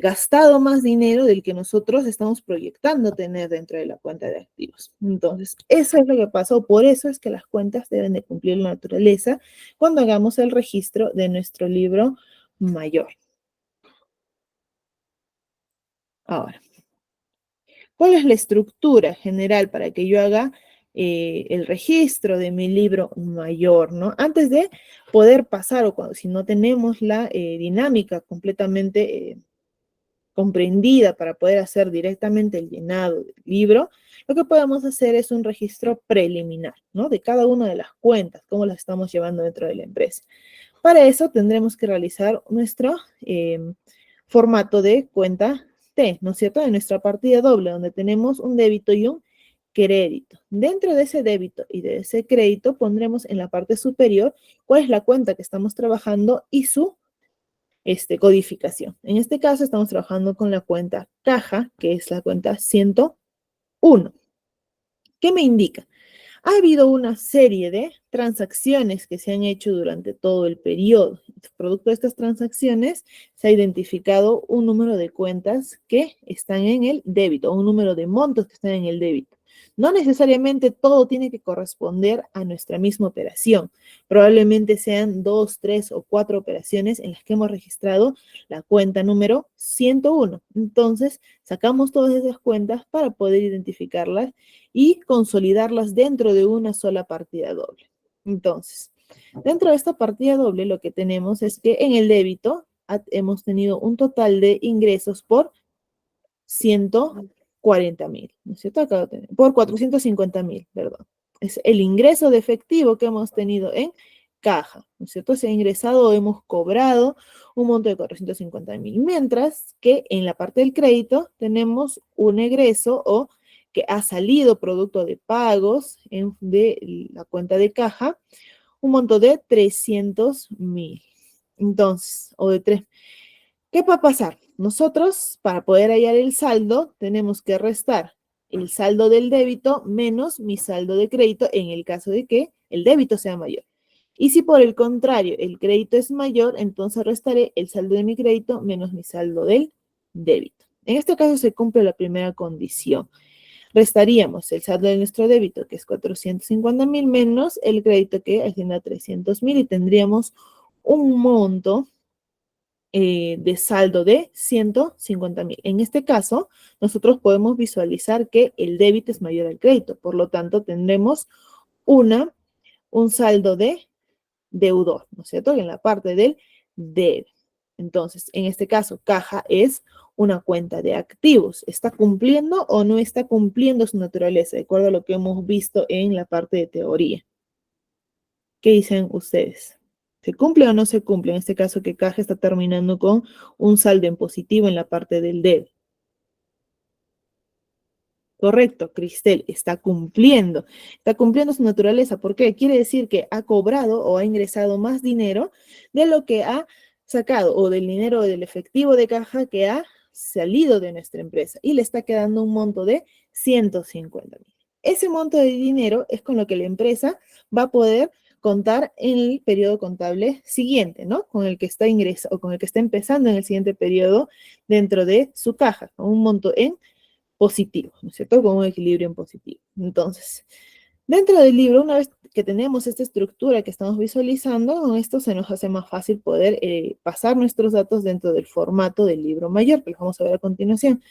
Speaker 1: gastado más dinero del que nosotros estamos proyectando tener dentro de la cuenta de activos. Entonces, eso es lo que pasó. Por eso es que las cuentas deben de cumplir la naturaleza cuando hagamos el registro de nuestro libro mayor. Ahora, ¿cuál es la estructura general para que yo haga el registro de mi libro mayor, ¿no? Antes de poder pasar o si no tenemos la dinámica completamente comprendida para poder hacer directamente el llenado del libro, lo que podemos hacer es un registro preliminar, ¿no? De cada una de las cuentas, cómo las estamos llevando dentro de la empresa. Para eso tendremos que realizar nuestro formato de cuenta T, ¿no es cierto? De nuestra partida doble, donde tenemos un débito y un crédito. Dentro de ese débito y de ese crédito pondremos en la parte superior cuál es la cuenta que estamos trabajando y su codificación. En este caso estamos trabajando con la cuenta caja, que es la cuenta 101. ¿Qué me indica? Ha habido una serie de transacciones que se han hecho durante todo el periodo. Producto de estas transacciones, se ha identificado un número de cuentas que están en el débito, un número de montos que están en el débito. No necesariamente todo tiene que corresponder a nuestra misma operación. Probablemente sean 2, 3 o 4 operaciones en las que hemos registrado la cuenta número 101. Entonces, sacamos todas esas cuentas para poder identificarlas y consolidarlas dentro de una sola partida doble. Entonces, dentro de esta partida doble lo que tenemos es que en el débito hemos tenido un total de ingresos por 140.000, ¿no es cierto? Acá lo tenemos, por 450.000, perdón. Es el ingreso de efectivo que hemos tenido en caja, ¿no es cierto? Se ha ingresado o hemos cobrado un monto de 450.000, mientras que en la parte del crédito tenemos un egreso o que ha salido producto de pagos de la cuenta de caja, un monto de 300.000. Entonces, o de 3. ¿Qué va a pasar? Nosotros, para poder hallar el saldo, tenemos que restar el saldo del débito menos mi saldo de crédito en el caso de que el débito sea mayor. Y si por el contrario el crédito es mayor, entonces restaré el saldo de mi crédito menos mi saldo del débito. En este caso se cumple la primera condición. Restaríamos el saldo de nuestro débito, que es 450,000, menos el crédito que asciende a 300,000 y tendríamos un monto de saldo de 150,000. En este caso, nosotros podemos visualizar que el débito es mayor al crédito, por lo tanto tendremos un saldo de deudor, ¿no es cierto? En la parte del debe. Entonces, en este caso, caja es una cuenta de activos. ¿Está cumpliendo o no está cumpliendo su naturaleza? De acuerdo a lo que hemos visto en la parte de teoría. ¿Qué dicen ustedes? ¿Se cumple o no se cumple? En este caso, que caja está terminando con un saldo en positivo en la parte del debe. Correcto, Cristel, está cumpliendo su naturaleza. ¿Por qué? Quiere decir que ha cobrado o ha ingresado más dinero de lo que ha sacado o del dinero del efectivo de caja que ha salido de nuestra empresa y le está quedando un monto de 150,000. Ese monto de dinero es con lo que la empresa va a poder contar en el periodo contable siguiente, ¿no? Con el que está ingresando o con el que está empezando en el siguiente periodo dentro de su caja, con un monto en positivo, ¿no es cierto? Con un equilibrio en positivo. Entonces, dentro del libro, una vez que tenemos esta estructura que estamos visualizando, con esto se nos hace más fácil poder pasar nuestros datos dentro del formato del libro mayor, que los vamos a ver a continuación.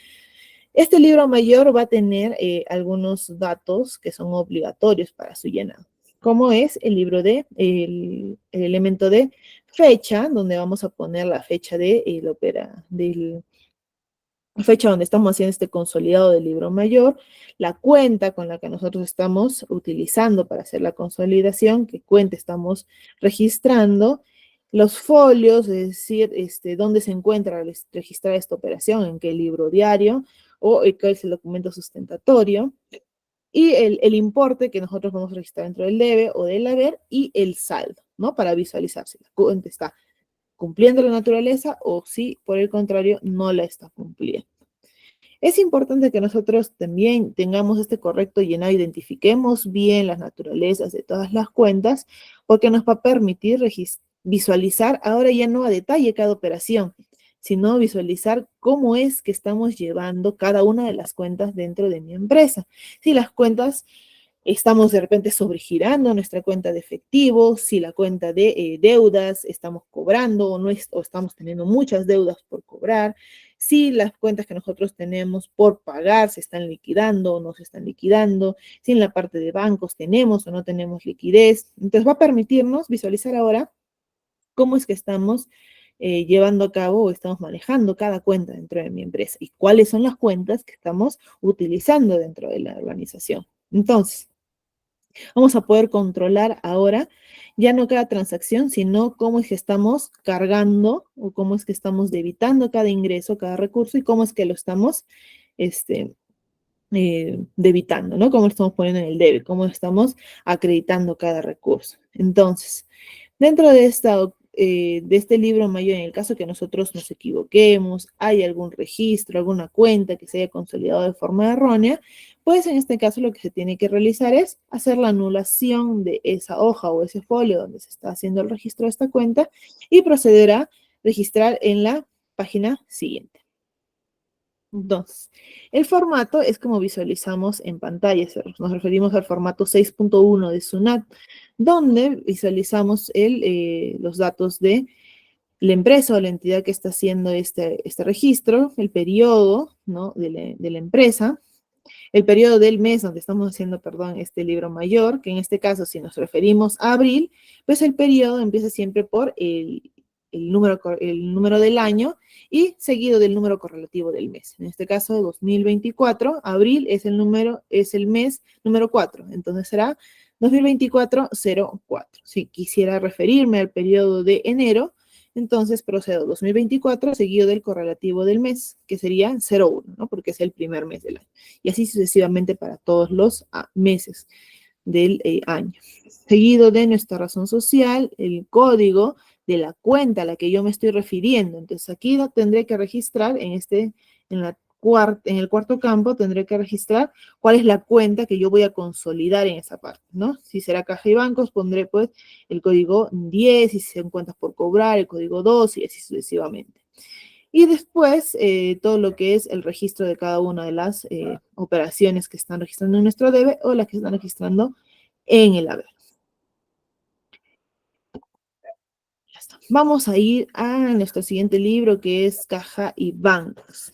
Speaker 1: Este libro mayor va a tener algunos datos que son obligatorios para su llenado, como es el libro el elemento de fecha, donde vamos a poner la fecha del fecha donde estamos haciendo este consolidado del libro mayor, la cuenta con la que nosotros estamos utilizando para hacer la consolidación, qué cuenta estamos registrando, los folios, es decir, dónde se encuentra registrada esta operación, en qué libro diario o cuál es el documento sustentatorio, y el importe que nosotros vamos a registrar dentro del debe o del haber y el saldo, ¿no? Para visualizar si la cuenta está cumpliendo la naturaleza o si, por el contrario, no la está cumpliendo. Es importante que nosotros también tengamos este correcto llenado, identifiquemos bien las naturalezas de todas las cuentas, porque nos va a permitir visualizar ahora ya no a detalle cada operación, sino visualizar cómo es que estamos llevando cada una de las cuentas dentro de mi empresa. Si las cuentas estamos de repente sobregirando nuestra cuenta de efectivo, si la cuenta de deudas estamos cobrando o, no o estamos teniendo muchas deudas por cobrar, si las cuentas que nosotros tenemos por pagar se están liquidando o no se están liquidando, si en la parte de bancos tenemos o no tenemos liquidez. Entonces va a permitirnos visualizar ahora cómo es que estamos llevando a cabo o estamos manejando cada cuenta dentro de mi empresa y cuáles son las cuentas que estamos utilizando dentro de la organización. Entonces, vamos a poder controlar ahora ya no cada transacción, sino cómo es que estamos cargando o cómo es que estamos debitando cada ingreso, cada recurso y cómo es que lo estamos debitando, ¿no? Cómo lo estamos poniendo en el debe, cómo estamos acreditando cada recurso. Entonces, dentro de de este libro mayor, en el caso que nosotros nos equivoquemos, hay algún registro, alguna cuenta que se haya consolidado de forma errónea, pues en este caso lo que se tiene que realizar es hacer la anulación de esa hoja o ese folio donde se está haciendo el registro de esta cuenta y proceder a registrar en la página siguiente. Entonces, el formato es como visualizamos en pantalla, nos referimos al formato 6.1 de SUNAT, donde visualizamos los datos de la empresa o la entidad que está haciendo este registro, el periodo, ¿no? de la empresa, el periodo del mes donde estamos haciendo, perdón, este libro mayor, que en este caso, si nos referimos a abril, pues el periodo empieza siempre por el número del año y seguido del número correlativo del mes. En este caso, 2024, abril es el mes número 4, entonces será 2024-04. Si quisiera referirme al periodo de enero, entonces procedo 2024 seguido del correlativo del mes, que sería 01, ¿no? Porque es el primer mes del año. Y así sucesivamente para todos los meses del año. Seguido de nuestra razón social, el código de la cuenta a la que yo me estoy refiriendo. Entonces aquí tendré que registrar en la en el cuarto campo tendré que registrar cuál es la cuenta que yo voy a consolidar en esa parte, ¿no? Si será caja y bancos, pondré pues el código 10, y si son cuentas por cobrar, el código 2 y así sucesivamente. Y después todo lo que es el registro de cada una de las operaciones que están registrando en nuestro debe o las que están registrando en el haber. Ya está. Vamos a ir a nuestro siguiente libro que es Caja y Bancos.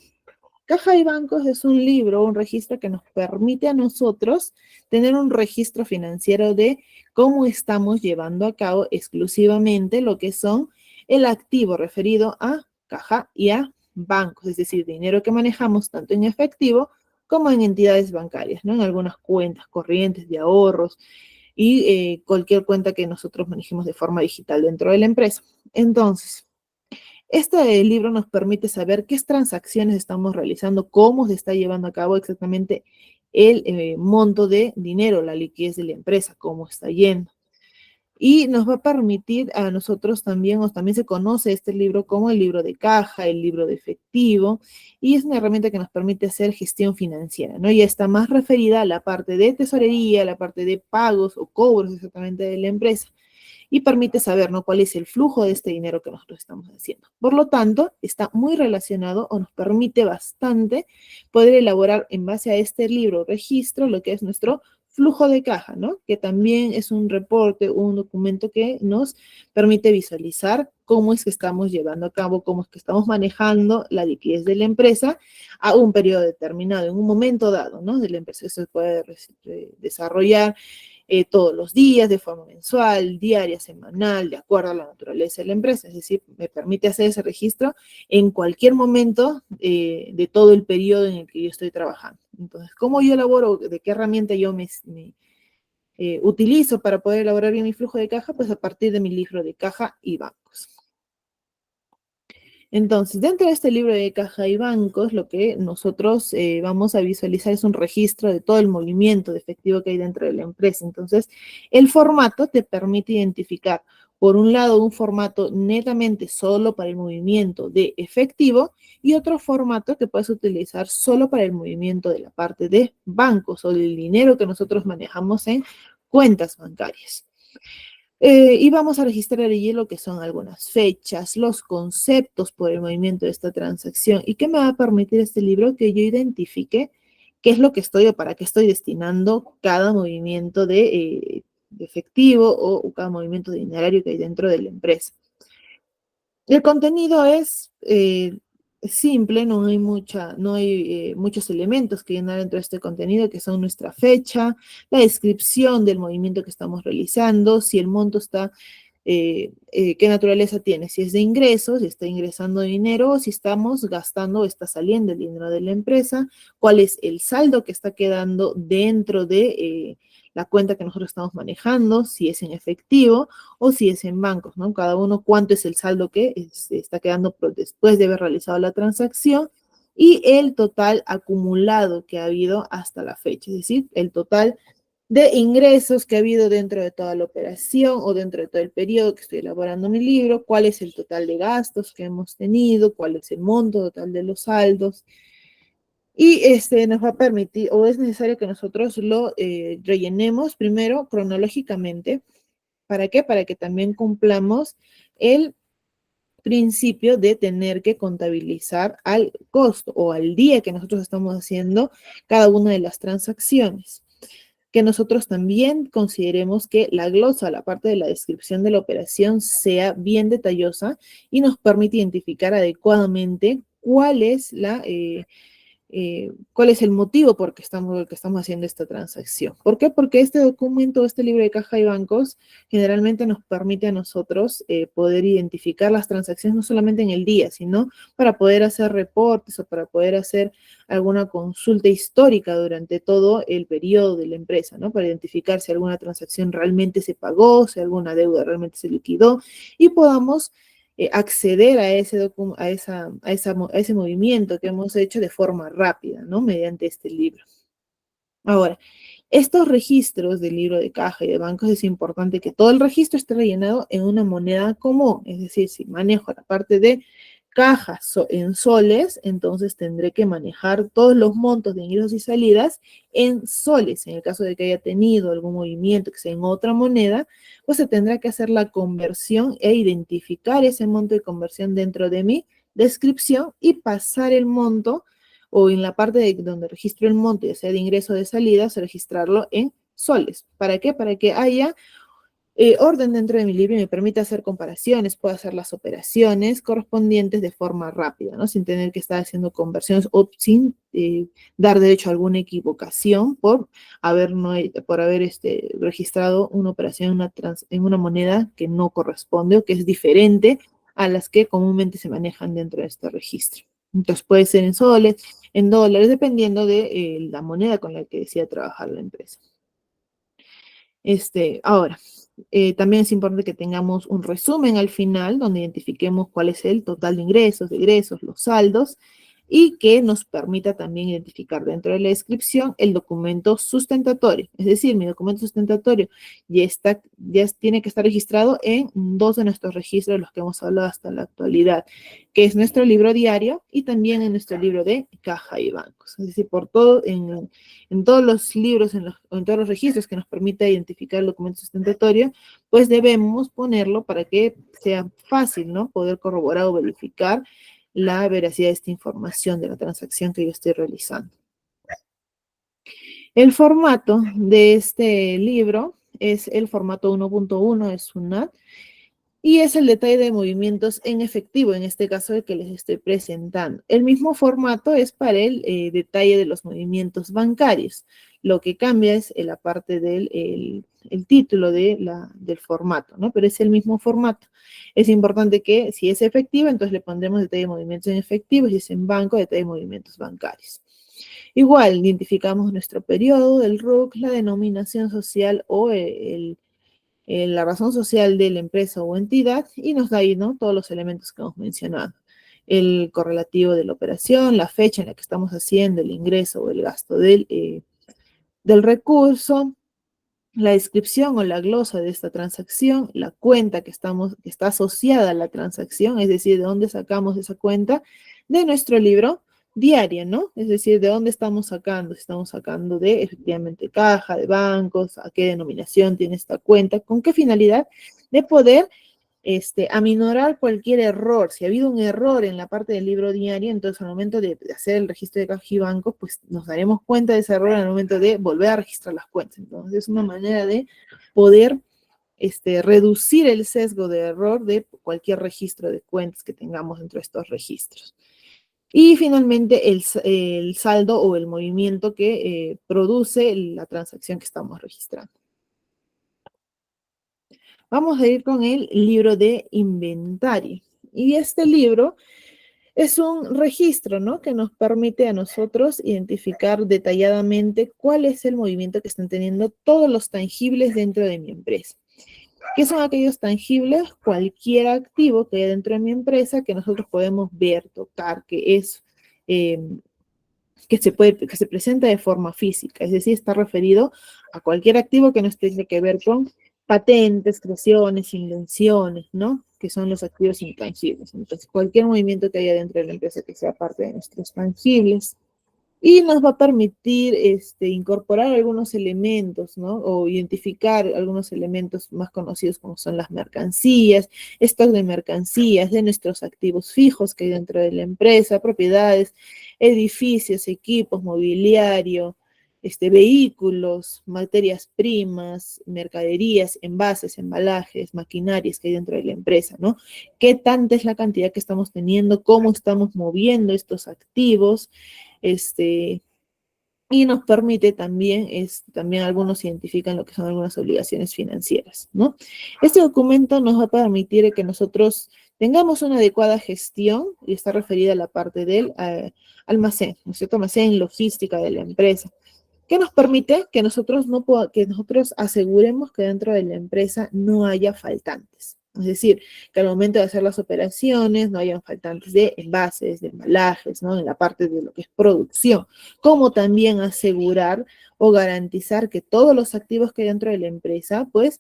Speaker 1: Caja y Bancos es un libro, un registro que nos permite a nosotros tener un registro financiero de cómo estamos llevando a cabo exclusivamente lo que son el activo referido a caja y a bancos, es decir, dinero que manejamos tanto en efectivo como en entidades bancarias, ¿no? En algunas cuentas corrientes de ahorros y cualquier cuenta que nosotros manejemos de forma digital dentro de la empresa. Entonces, este libro nos permite saber qué transacciones estamos realizando, cómo se está llevando a cabo exactamente el monto de dinero, la liquidez de la empresa, cómo está yendo. Y nos va a permitir a nosotros también, o también se conoce este libro como el libro de caja, el libro de efectivo, y es una herramienta que nos permite hacer gestión financiera, ¿no? Ya está más referida a la parte de tesorería, a la parte de pagos o cobros exactamente de la empresa y permite saber, ¿no?, cuál es el flujo de este dinero que nosotros estamos haciendo. Por lo tanto, está muy relacionado o nos permite bastante poder elaborar en base a este libro registro lo que es nuestro flujo de caja, ¿no? Que también es un reporte, un documento que nos permite visualizar cómo es que estamos llevando a cabo, cómo es que estamos manejando la liquidez de la empresa a un periodo determinado, en un momento dado, ¿no? De la empresa. Eso se puede desarrollar todos los días, de forma mensual, diaria, semanal, de acuerdo a la naturaleza de la empresa. Es decir, me permite hacer ese registro en cualquier momento de todo el periodo en el que yo estoy trabajando. Entonces, ¿cómo yo elaboro? ¿De qué herramienta yo me utilizo para poder elaborar bien mi flujo de caja? Pues a partir de mi libro de caja y bancos. Entonces, dentro de este libro de caja y bancos, lo que nosotros vamos a visualizar es un registro de todo el movimiento de efectivo que hay dentro de la empresa. Entonces, el formato te permite identificar, por un lado, un formato netamente solo para el movimiento de efectivo y otro formato que puedes utilizar solo para el movimiento de la parte de bancos o del dinero que nosotros manejamos en cuentas bancarias. Y vamos a registrar allí lo que son algunas fechas, los conceptos por el movimiento de esta transacción. ¿Y qué me va a permitir este libro? Que yo identifique qué es lo que estoy o para qué estoy destinando cada movimiento de efectivo o cada movimiento de dinerario que hay dentro de la empresa. El contenido es simple, no hay muchos elementos que llenar dentro de este contenido, que son nuestra fecha, la descripción del movimiento que estamos realizando, si el monto está, qué naturaleza tiene, si es de ingresos, si está ingresando dinero, o si estamos gastando o está saliendo el dinero de la empresa, cuál es el saldo que está quedando dentro de la cuenta que nosotros estamos manejando, si es en efectivo o si es en bancos, ¿no? Cada uno cuánto es el saldo que está quedando después de haber realizado la transacción y el total acumulado que ha habido hasta la fecha, es decir, el total de ingresos que ha habido dentro de toda la operación o dentro de todo el periodo que estoy elaborando mi libro, cuál es el total de gastos que hemos tenido, cuál es el monto total de los saldos. Y nos va a permitir, o es necesario que nosotros lo rellenemos primero cronológicamente. ¿Para qué? Para que también cumplamos el principio de tener que contabilizar al costo o al día que nosotros estamos haciendo cada una de las transacciones. Que nosotros también consideremos que la glosa, la parte de la descripción de la operación, sea bien detallosa y nos permite identificar adecuadamente cuál es cuál es el motivo por el que estamos haciendo esta transacción. ¿Por qué? Porque este documento, este libro de caja y bancos, generalmente nos permite a nosotros poder identificar las transacciones no solamente en el día, sino para poder hacer reportes o para poder hacer alguna consulta histórica durante todo el periodo de la empresa, ¿no? Para identificar si alguna transacción realmente se pagó, si alguna deuda realmente se liquidó y podamos acceder a ese movimiento que hemos hecho de forma rápida, ¿no? Mediante este libro. Ahora, estos registros del libro de caja y de bancos es importante que todo el registro esté rellenado en una moneda común, es decir, si manejo la parte de caja en soles, entonces tendré que manejar todos los montos de ingresos y salidas en soles. En el caso de que haya tenido algún movimiento que sea en otra moneda, pues se tendrá que hacer la conversión e identificar ese monto de conversión dentro de mi descripción y pasar el monto o en la parte de donde registro el monto, ya sea de ingreso o de salidas, registrarlo en soles. ¿Para qué? Para que haya orden dentro de mi libro y me permite hacer comparaciones, puedo hacer las operaciones correspondientes de forma rápida, ¿no? Sin tener que estar haciendo conversiones o sin dar derecho a alguna equivocación por haber registrado una operación en una moneda que no corresponde o que es diferente a las que comúnmente se manejan dentro de este registro. Entonces puede ser en soles, en dólares, dependiendo de la moneda con la que decida trabajar la empresa. Ahora, también es importante que tengamos un resumen al final donde identifiquemos cuál es el total de ingresos, los saldos y que nos permita también identificar dentro de la descripción el documento sustentatorio. Es decir, mi documento sustentatorio tiene que estar registrado en dos de nuestros registros, los que hemos hablado hasta la actualidad, que es nuestro libro diario y también en nuestro libro de caja y bancos. Es decir, en todos los libros, en todos los registros que nos permita identificar el documento sustentatorio, pues debemos ponerlo para que sea fácil, ¿no? Poder corroborar o verificar la veracidad de esta información de la transacción que yo estoy realizando. El formato de este libro es el formato 1.1 de SUNAT y es el detalle de movimientos en efectivo, en este caso el que les estoy presentando. El mismo formato es para el detalle de los movimientos bancarios. Lo que cambia es la parte del el título del formato, ¿no? Pero es el mismo formato. Es importante que si es efectivo, entonces le pondremos detalle de movimientos en efectivo, si es en banco, detalle de movimientos bancarios. Igual, identificamos nuestro periodo, el RUC, la denominación social o la razón social de la empresa o entidad y nos da ahí, ¿no? Todos los elementos que hemos mencionado. El correlativo de la operación, la fecha en la que estamos haciendo el ingreso o el gasto del recurso, la descripción o la glosa de esta transacción, la cuenta que está asociada a la transacción, es decir, de dónde sacamos esa cuenta de nuestro libro diario, ¿no? Es decir, de dónde estamos sacando, si estamos sacando de efectivamente caja, de bancos, a qué denominación tiene esta cuenta, con qué finalidad de poder aminorar cualquier error. Si ha habido un error en la parte del libro diario, entonces al momento de hacer el registro de caja y banco, pues nos daremos cuenta de ese error al momento de volver a registrar las cuentas. Entonces es una manera de poder reducir el sesgo de error de cualquier registro de cuentas que tengamos dentro de estos registros. Y finalmente el saldo o el movimiento que produce la transacción que estamos registrando. Vamos a ir con el libro de inventario. Y este libro es un registro, ¿no? Que nos permite a nosotros identificar detalladamente cuál es el movimiento que están teniendo todos los tangibles dentro de mi empresa. ¿Qué son aquellos tangibles? Cualquier activo que hay dentro de mi empresa que nosotros podemos ver, tocar, que se presenta de forma física, es decir, está referido a cualquier activo que nos tenga que ver con patentes, creaciones, invenciones, ¿no? Que son los activos intangibles. Entonces, cualquier movimiento que haya dentro de la empresa que sea parte de nuestros tangibles. Y nos va a permitir incorporar algunos elementos, ¿no? O identificar algunos elementos más conocidos como son las mercancías, stock de mercancías, de nuestros activos fijos que hay dentro de la empresa, propiedades, edificios, equipos, mobiliario, vehículos, materias primas, mercaderías, envases, embalajes, maquinarias que hay dentro de la empresa, ¿no? ¿Qué tanta es la cantidad que estamos teniendo? ¿Cómo estamos moviendo estos activos? Y nos permite también, también algunos identifican lo que son algunas obligaciones financieras, ¿no? Este documento nos va a permitir que nosotros tengamos una adecuada gestión, y está referida a la parte del almacén, ¿no es cierto? Almacén, logística de la empresa, que nos permite que nosotros aseguremos que dentro de la empresa no haya faltantes. Es decir, que al momento de hacer las operaciones no hayan faltantes de envases, de embalajes, ¿no? En la parte de lo que es producción, como también asegurar o garantizar que todos los activos que hay dentro de la empresa, pues,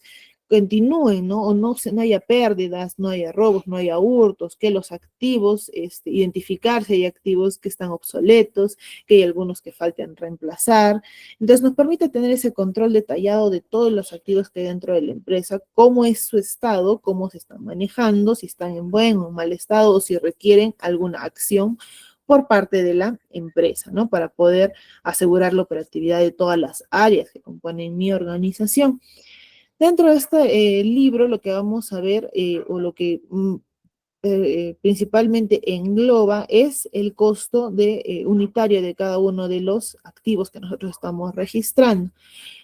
Speaker 1: continúen, ¿no? O no haya pérdidas, no haya robos, no haya hurtos, que los activos, identificar si hay activos que están obsoletos, que hay algunos que faltan reemplazar. Entonces nos permite tener ese control detallado de todos los activos que hay dentro de la empresa, cómo es su estado, cómo se están manejando, si están en buen o mal estado o si requieren alguna acción por parte de la empresa, ¿no? Para poder asegurar la operatividad de todas las áreas que componen mi organización. Dentro de este libro, lo que vamos a ver, o lo que principalmente engloba, es el costo unitario de cada uno de los activos que nosotros estamos registrando,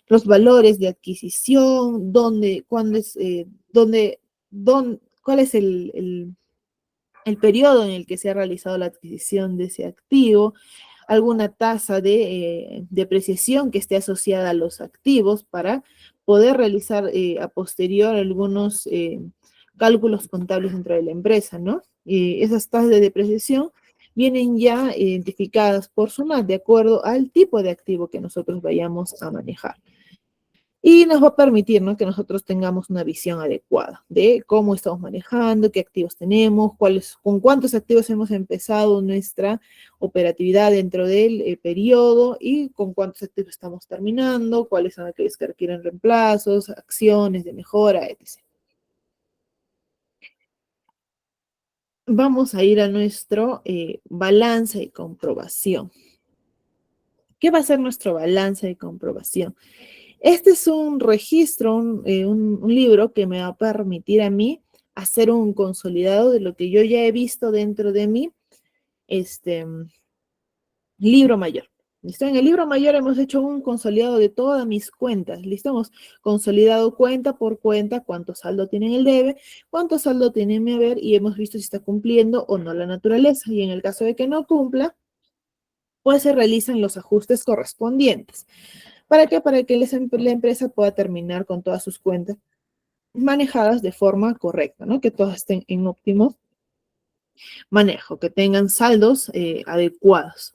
Speaker 1: los valores de adquisición, cuál es el periodo en el que se ha realizado la adquisición de ese activo, alguna tasa de depreciación que esté asociada a los activos para poder realizar a posterior algunos cálculos contables dentro de la empresa, ¿no? Esas tasas de depreciación vienen ya identificadas por SUNAT de acuerdo al tipo de activo que nosotros vayamos a manejar. Y nos va a permitir, ¿no?, que nosotros tengamos una visión adecuada de cómo estamos manejando, qué activos tenemos, con cuántos activos hemos empezado nuestra operatividad dentro del periodo y con cuántos activos estamos terminando, cuáles son aquellos que requieren reemplazos, acciones de mejora, etc. Vamos a ir a nuestro balance de comprobación. ¿Qué va a ser nuestro balance de comprobación? Este es un registro, un libro que me va a permitir a mí hacer un consolidado de lo que yo ya he visto dentro de mi este, libro mayor. ¿Listo? En el libro mayor hemos hecho un consolidado de todas mis cuentas. ¿Listo? Hemos consolidado cuenta por cuenta cuánto saldo tiene en el debe, cuánto saldo tiene en mi haber y hemos visto si está cumpliendo o no la naturaleza. Y en el caso de que no cumpla, pues se realizan los ajustes correspondientes. ¿Para qué? Para que la empresa pueda terminar con todas sus cuentas manejadas de forma correcta, ¿no? Que todas estén en óptimo manejo, que tengan saldos adecuados.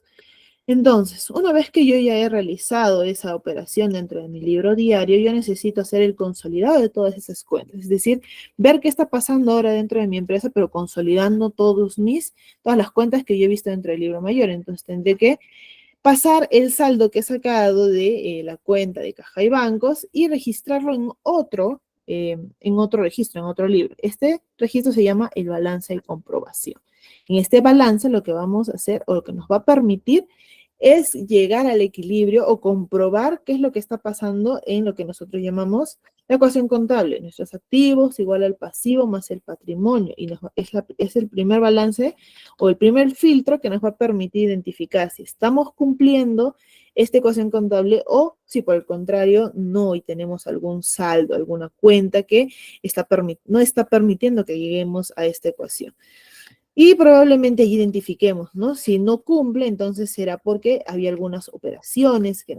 Speaker 1: Entonces, una vez que yo ya he realizado esa operación dentro de mi libro diario, yo necesito hacer el consolidado de todas esas cuentas, es decir, ver qué está pasando ahora dentro de mi empresa, pero consolidando todas las cuentas que yo he visto dentro del libro mayor. Entonces, tendré que pasar el saldo que he sacado de la cuenta de caja y bancos y registrarlo en otro registro, en otro libro. Este registro se llama el balance de comprobación. En este balance lo que vamos a hacer o lo que nos va a permitir es llegar al equilibrio o comprobar qué es lo que está pasando en lo que nosotros llamamos la ecuación contable. Nuestros activos igual al pasivo más el patrimonio. Y es el primer balance o el primer filtro que nos va a permitir identificar si estamos cumpliendo esta ecuación contable o si por el contrario no y tenemos algún saldo, alguna cuenta que no está permitiendo que lleguemos a esta ecuación. Y probablemente identifiquemos, ¿no? Si no cumple, entonces será porque había algunas operaciones que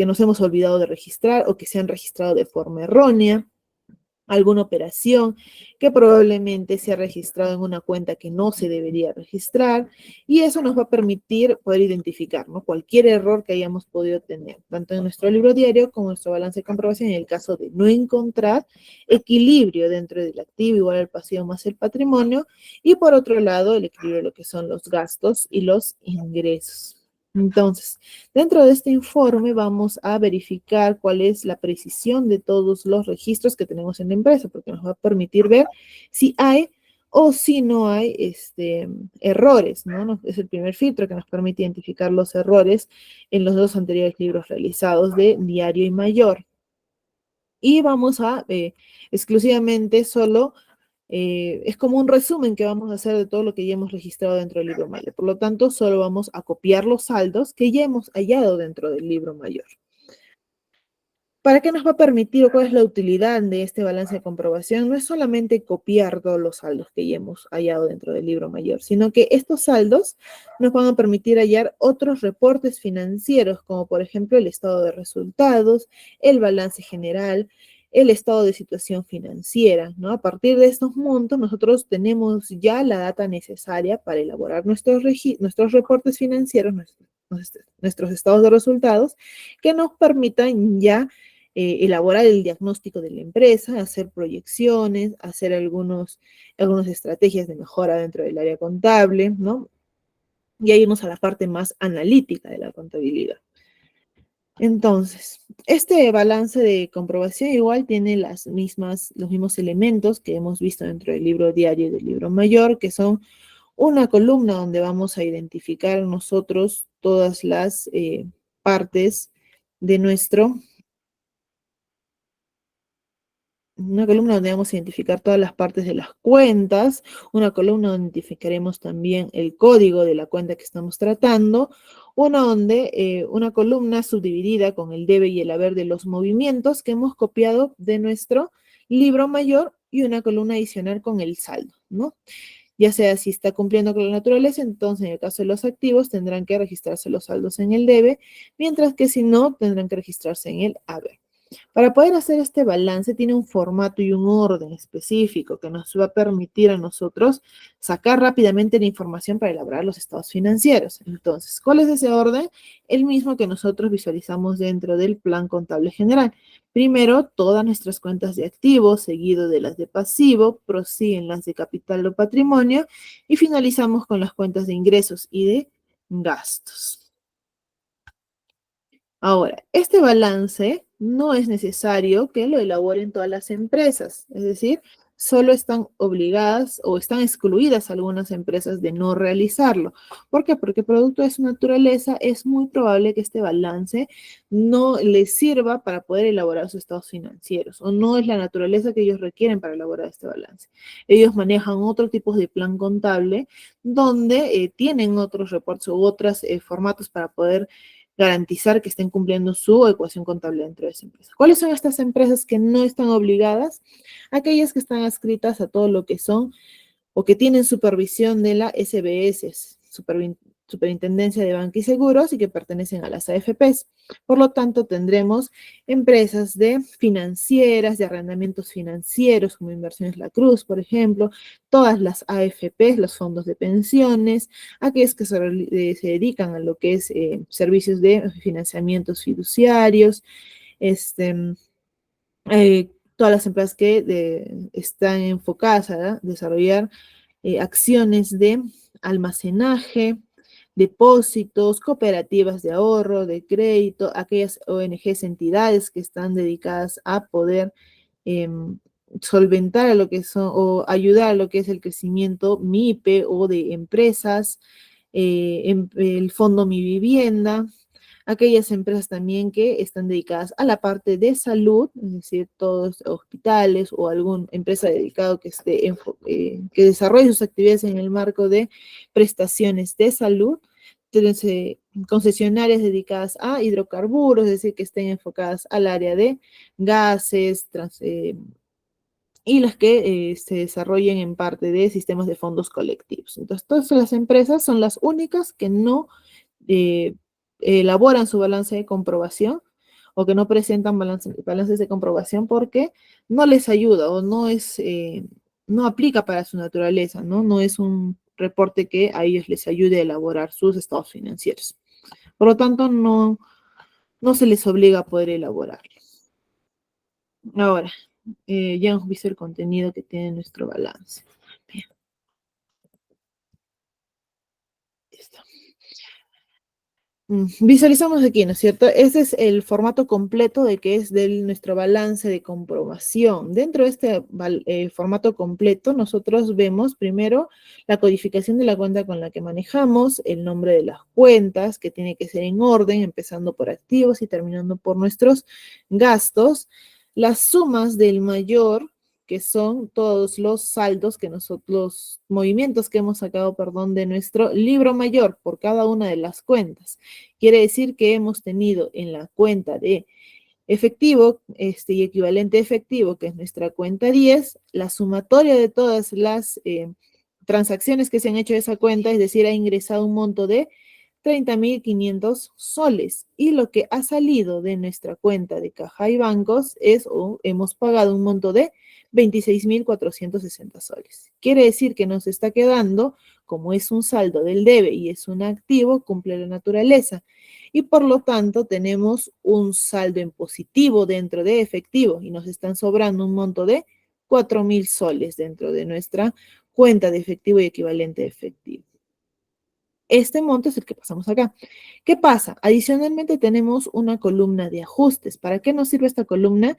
Speaker 1: nos hemos olvidado de registrar o que se han registrado de forma errónea, alguna operación que probablemente se ha registrado en una cuenta que no se debería registrar, y eso nos va a permitir poder identificar, ¿no?, cualquier error que hayamos podido tener, tanto en nuestro libro diario como en nuestro balance de comprobación, en el caso de no encontrar equilibrio dentro del activo igual al pasivo más el patrimonio, y por otro lado, el equilibrio de lo que son los gastos y los ingresos. Entonces, dentro de este informe vamos a verificar cuál es la precisión de todos los registros que tenemos en la empresa, porque nos va a permitir ver si hay o si no hay errores, ¿no? Es el primer filtro que nos permite identificar los errores en los dos anteriores libros realizados de diario y mayor. Y vamos a exclusivamente solo es como un resumen que vamos a hacer de todo lo que ya hemos registrado dentro del libro mayor. Por lo tanto, solo vamos a copiar los saldos que ya hemos hallado dentro del libro mayor. ¿Para qué nos va a permitir o cuál es la utilidad de este balance de comprobación? No es solamente copiar todos los saldos que ya hemos hallado dentro del libro mayor, sino que estos saldos nos van a permitir hallar otros reportes financieros, como por ejemplo el estado de resultados, el balance general, el estado de situación financiera, ¿no? A partir de estos montos, nosotros tenemos ya la data necesaria para elaborar nuestros reportes financieros, nuestros estados de resultados, que nos permitan ya elaborar el diagnóstico de la empresa, hacer proyecciones, hacer algunas estrategias de mejora dentro del área contable, ¿no? Y ahí irnos a la parte más analítica de la contabilidad. Entonces, este balance de comprobación igual tiene los mismos elementos que hemos visto dentro del libro diario y del libro mayor, que son una columna donde vamos a identificar nosotros todas las partes de una columna donde vamos a identificar todas las partes de las cuentas, una columna donde identificaremos también el código de la cuenta que estamos tratando, una columna subdividida con el debe y el haber de los movimientos que hemos copiado de nuestro libro mayor y una columna adicional con el saldo, ¿no? Ya sea si está cumpliendo con la naturaleza, entonces en el caso de los activos tendrán que registrarse los saldos en el debe, mientras que si no, tendrán que registrarse en el haber. Para poder hacer este balance tiene un formato y un orden específico que nos va a permitir a nosotros sacar rápidamente la información para elaborar los estados financieros. Entonces, ¿cuál es ese orden? El mismo que nosotros visualizamos dentro del plan contable general. Primero, todas nuestras cuentas de activos, seguido de las de pasivo, prosiguen las de capital o patrimonio y finalizamos con las cuentas de ingresos y de gastos. Ahora, este balance no es necesario que lo elaboren todas las empresas, es decir, solo están obligadas o están excluidas algunas empresas de no realizarlo. ¿Por qué? Porque producto de su naturaleza es muy probable que este balance no les sirva para poder elaborar sus estados financieros o no es la naturaleza que ellos requieren para elaborar este balance. Ellos manejan otro tipo de plan contable donde tienen otros reportes u otros formatos para poder garantizar que estén cumpliendo su ecuación contable dentro de esa empresa. ¿Cuáles son estas empresas que no están obligadas? Aquellas que están adscritas a todo lo que son o que tienen supervisión de la SBS, Superintendencia de Banca y Seguros, y que pertenecen a las AFPs. Por lo tanto, tendremos empresas de financieras, de arrendamientos financieros, como Inversiones La Cruz, por ejemplo, todas las AFPs, los fondos de pensiones, aquellos que se dedican a lo que es servicios de financiamientos fiduciarios, este, todas las empresas que están enfocadas a desarrollar acciones de almacenaje, depósitos, cooperativas de ahorro, de crédito, aquellas ONGs, entidades que están dedicadas a poder eh, solventar a lo que son o ayudar a lo que es el crecimiento MIPE o de empresas, el fondo Mi Vivienda, aquellas empresas también que están dedicadas a la parte de salud, es decir, todos hospitales o alguna empresa dedicada que desarrolle sus actividades en el marco de prestaciones de salud. Entonces, concesionarias dedicadas a hidrocarburos, es decir, que estén enfocadas al área de gases, y las que se desarrollen en parte de sistemas de fondos colectivos. Entonces, todas las empresas son las únicas que no eh, elaboran su balance de comprobación o que no presentan balances de comprobación porque no les ayuda o no aplica para su naturaleza, ¿no? No es un reporte que a ellos les ayude a elaborar sus estados financieros. Por lo tanto, no se les obliga a poder elaborar. Ahora, ya hemos visto el contenido que tiene nuestro balance. Bien, listo. Visualizamos aquí, ¿no es cierto? Ese es el formato completo de que es de nuestro balance de comprobación. Dentro de este formato completo, nosotros vemos primero la codificación de la cuenta con la que manejamos, el nombre de las cuentas, que tiene que ser en orden, empezando por activos y terminando por nuestros gastos, las sumas del mayor, que son todos los saldos que los movimientos que hemos sacado, perdón, de nuestro libro mayor por cada una de las cuentas. Quiere decir que hemos tenido en la cuenta de efectivo y equivalente efectivo, que es nuestra cuenta 10, la sumatoria de todas las transacciones que se han hecho de esa cuenta, es decir, ha ingresado un monto de 30.500 soles. Y lo que ha salido de nuestra cuenta de caja y bancos es, o hemos pagado un monto de 26.460 soles. Quiere decir que nos está quedando, como es un saldo del debe y es un activo, cumple la naturaleza. y por lo tanto tenemos un saldo en positivo dentro de efectivo y nos están sobrando un monto de 4.000 soles dentro de nuestra cuenta de efectivo y equivalente de efectivo. Este monto es el que pasamos acá. ¿Qué pasa? Adicionalmente tenemos una columna de ajustes. ¿Para qué nos sirve esta columna?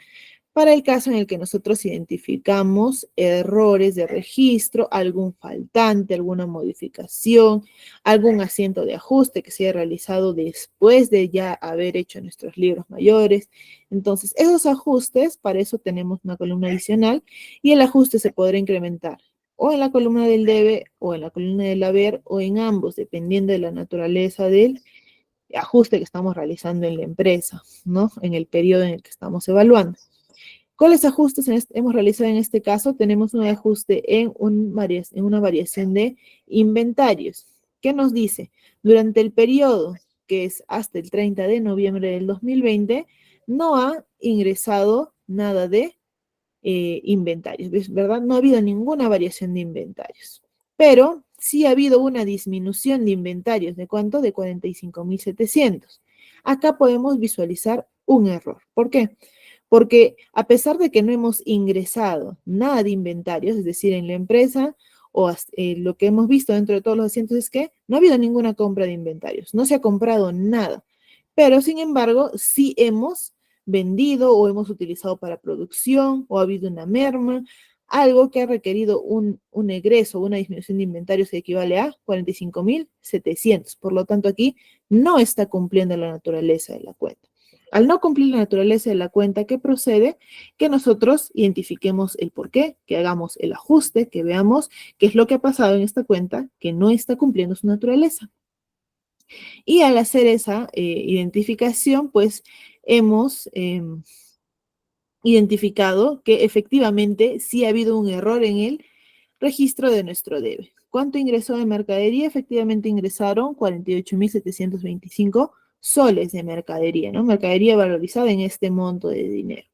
Speaker 1: Para el caso en el que nosotros identificamos errores de registro, algún faltante, alguna modificación, algún asiento de ajuste que se haya realizado después de ya haber hecho nuestros libros mayores. Entonces, esos ajustes, para eso tenemos una columna adicional y el ajuste se podrá incrementar o en la columna del debe o en la columna del haber o en ambos, dependiendo de la naturaleza del ajuste que estamos realizando en la empresa, ¿no? En el periodo en el que estamos evaluando. ¿Cuáles ajustes hemos realizado en este caso? Tenemos un ajuste en una variación de inventarios. ¿Qué nos dice? Durante el periodo que es hasta el 30 de noviembre del 2020, no ha ingresado nada de inventarios, ¿verdad? No ha habido ninguna variación de inventarios, pero sí ha habido una disminución de inventarios. ¿De cuánto? De 45.700. Acá podemos visualizar un error. ¿Por qué? Porque a pesar de que no hemos ingresado nada de inventarios, es decir, en la empresa, lo que hemos visto dentro de todos los asientos es que no ha habido ninguna compra de inventarios, no se ha comprado nada, pero sin embargo sí hemos vendido o hemos utilizado para producción o ha habido una merma, algo que ha requerido un egreso, una disminución de inventarios que equivale a 45.700. Por lo tanto, aquí no está cumpliendo la naturaleza de la cuenta. Al no cumplir la naturaleza de la cuenta, ¿qué procede? Que nosotros identifiquemos el por qué, que hagamos el ajuste, que veamos qué es lo que ha pasado en esta cuenta que no está cumpliendo su naturaleza. Y al hacer esa identificación, pues hemos identificado que efectivamente sí ha habido un error en el registro de nuestro debe. ¿Cuánto ingresó de mercadería? Efectivamente ingresaron 48.725 soles de mercadería, ¿no? Mercadería valorizada en este monto de dinero.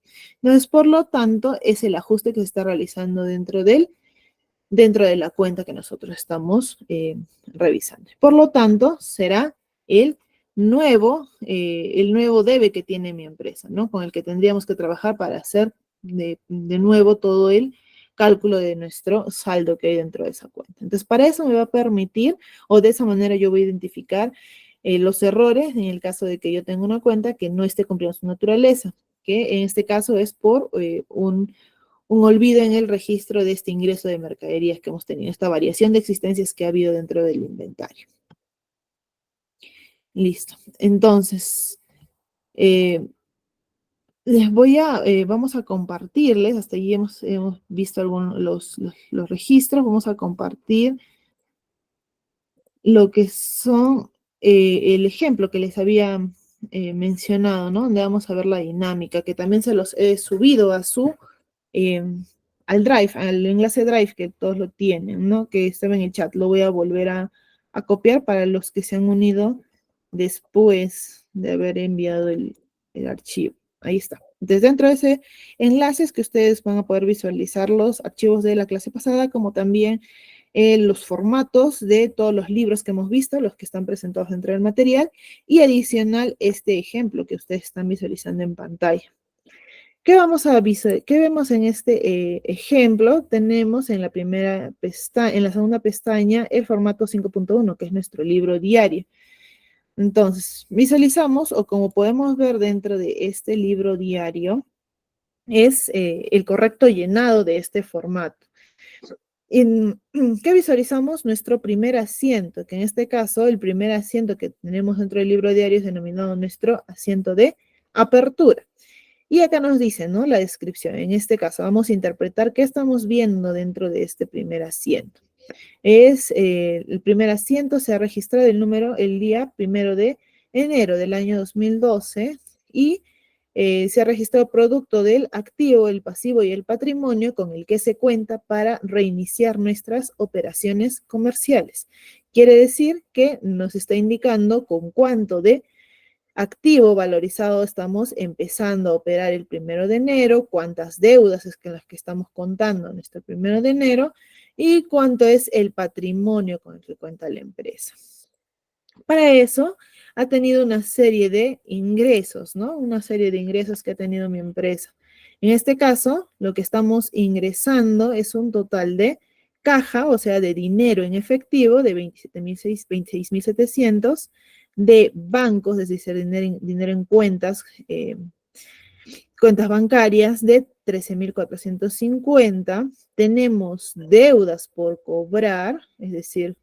Speaker 1: Entonces, por lo tanto, es el ajuste que se está realizando dentro de la cuenta que nosotros estamos revisando. Por lo tanto, será el nuevo debe que tiene mi empresa, ¿no? Con el que tendríamos que trabajar para hacer de nuevo todo el cálculo de nuestro saldo que hay dentro de esa cuenta. Entonces, para eso me va a permitir, o de esa manera yo voy a identificar los errores en el caso de que yo tenga una cuenta que no esté cumpliendo su naturaleza, que en este caso es por un olvido en el registro de este ingreso de mercaderías que hemos tenido, esta variación de existencias que ha habido dentro del inventario. Listo. Entonces, eh, vamos a compartirles, hasta allí hemos visto algunos los registros, vamos a compartir lo que son el ejemplo que les había mencionado, ¿no? Donde vamos a ver la dinámica, que también se los he subido eh, al Drive, al enlace Drive, que todos lo tienen, ¿no? Que estaba en el chat. Lo voy a volver a copiar para los que se han unido después de haber enviado el archivo. Ahí está. Entonces, dentro de ese enlace es que ustedes van a poder visualizar los archivos de la clase pasada, como también los formatos de todos los libros que hemos visto, los que están presentados dentro del material, y adicional este ejemplo que ustedes están visualizando en pantalla. ¿Qué vemos en este ejemplo? Tenemos en en la segunda pestaña, el formato 5.1, que es nuestro libro diario. Entonces, visualizamos, o como podemos ver dentro de este libro diario, es el correcto llenado de este formato. ¿Qué visualizamos? Nuestro primer asiento, que en este caso el primer asiento que tenemos dentro del libro diario es denominado nuestro asiento de apertura. Y acá nos dice, ¿no? La descripción. En este caso vamos a interpretar qué estamos viendo dentro de este primer asiento. El primer asiento se ha registrado el día 1 de enero del año 2012 y se ha registrado producto del activo, el pasivo y el patrimonio con el que se cuenta para reiniciar nuestras operaciones comerciales. Quiere decir que nos está indicando con cuánto de activo valorizado estamos empezando a operar el 1 de enero, cuántas deudas es que las que estamos contando en este 1 de enero y cuánto es el patrimonio con el que cuenta la empresa. Para eso ha tenido una serie de ingresos, ¿no? Una serie de ingresos que ha tenido mi empresa. En este caso, lo que estamos ingresando es un total de caja, o sea, de dinero en efectivo de 26.700, de bancos, es decir, dinero en cuentas, cuentas bancarias de 13.450. Tenemos deudas por cobrar, es decir,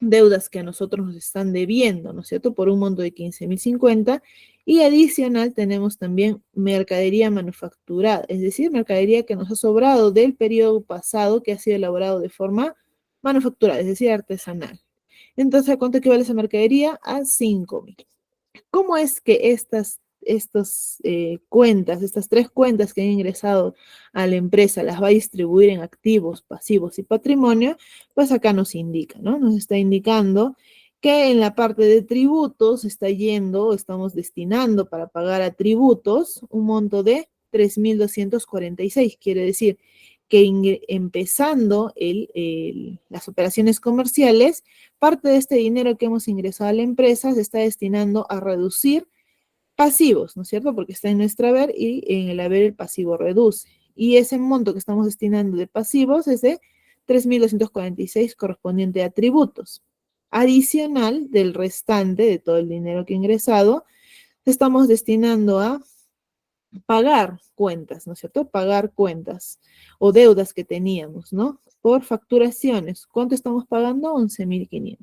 Speaker 1: deudas que a nosotros nos están debiendo, ¿no es cierto?, por un monto de 15.050, y adicional tenemos también mercadería manufacturada, es decir, mercadería que nos ha sobrado del periodo pasado que ha sido elaborado de forma manufacturada, es decir, artesanal. Entonces, ¿a cuánto equivale esa mercadería? A 5.000. ¿Cómo es que estas cuentas, estas tres cuentas que han ingresado a la empresa, las va a distribuir en activos, pasivos y patrimonio? Pues acá nos indica, ¿no? Nos está indicando que en la parte de tributos está yendo, estamos destinando para pagar a tributos un monto de 3.246. Quiere decir que empezando las operaciones comerciales, parte de este dinero que hemos ingresado a la empresa se está destinando a reducir pasivos, ¿no es cierto? Porque está en nuestro haber y en el haber el pasivo reduce. Y ese monto que estamos destinando de pasivos es de 3.246 correspondiente a tributos. Adicional del restante de todo el dinero que ha ingresado, estamos destinando a pagar cuentas, ¿no es cierto? Pagar cuentas o deudas que teníamos, ¿no? Por facturaciones. ¿Cuánto estamos pagando? 11.500.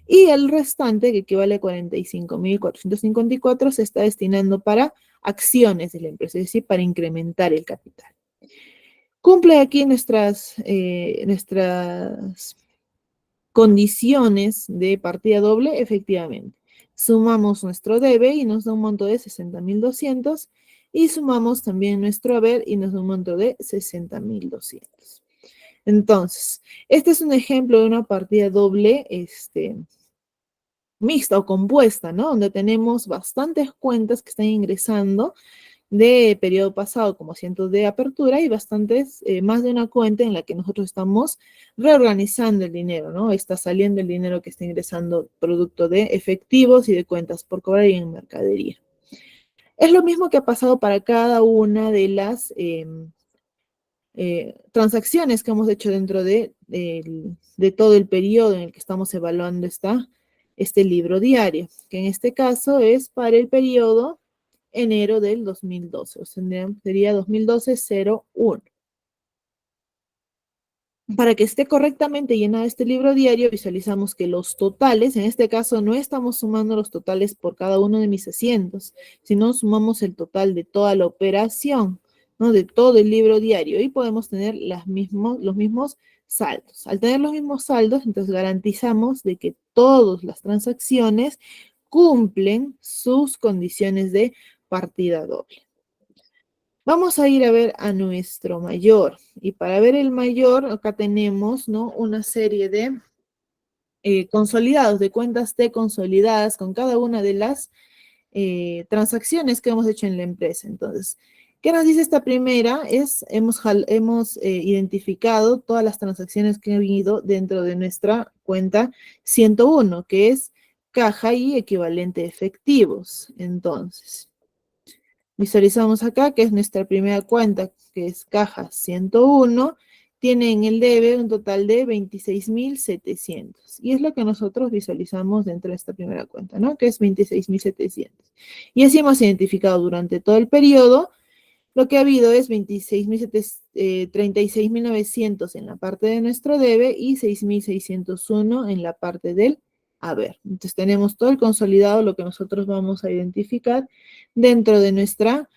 Speaker 1: Y el restante, que equivale a 45.454, se está destinando para acciones de la empresa, es decir, para incrementar el capital. Cumple aquí nuestras condiciones de partida doble, efectivamente. Sumamos nuestro debe y nos da un monto de 60.200 y sumamos también nuestro haber y nos da un monto de 60.200. Entonces, este es un ejemplo de una partida doble mixta o compuesta, ¿no? Donde tenemos bastantes cuentas que están ingresando de periodo pasado como asientos de apertura y bastantes, más de una cuenta en la que nosotros estamos reorganizando el dinero, ¿no? Está saliendo el dinero que está ingresando producto de efectivos y de cuentas por cobrar y en mercadería. Es lo mismo que ha pasado para cada una de las transacciones que hemos hecho dentro de todo el periodo en el que estamos evaluando este libro diario, que en este caso es para el periodo enero del 2012, o sea, sería 2012-01. Para que esté correctamente llenado este libro diario, visualizamos que los totales, en este caso no estamos sumando los totales por cada uno de mis asientos, sino sumamos el total de toda la operación, ¿no? De todo el libro diario y podemos tener los mismos saldos. Al tener los mismos saldos, entonces garantizamos de que todas las transacciones cumplen sus condiciones de partida doble. Vamos a ir a ver a nuestro mayor. Y para ver el mayor, acá tenemos, ¿no?, una serie de consolidados, de cuentas T consolidadas con cada una de las transacciones que hemos hecho en la empresa. Entonces, ¿qué nos dice esta primera? Hemos identificado todas las transacciones que han habido dentro de nuestra cuenta 101, que es caja y equivalente efectivos. Entonces, visualizamos acá que es nuestra primera cuenta, que es caja 101, tiene en el debe un total de 26.700. Y es lo que nosotros visualizamos dentro de esta primera cuenta, ¿no? Que es 26.700. Y así hemos identificado durante todo el periodo. Lo que ha habido es 36.900 en la parte de nuestro debe y 6.601 en la parte del haber. Entonces tenemos todo el consolidado, lo que nosotros vamos a identificar dentro de nuestro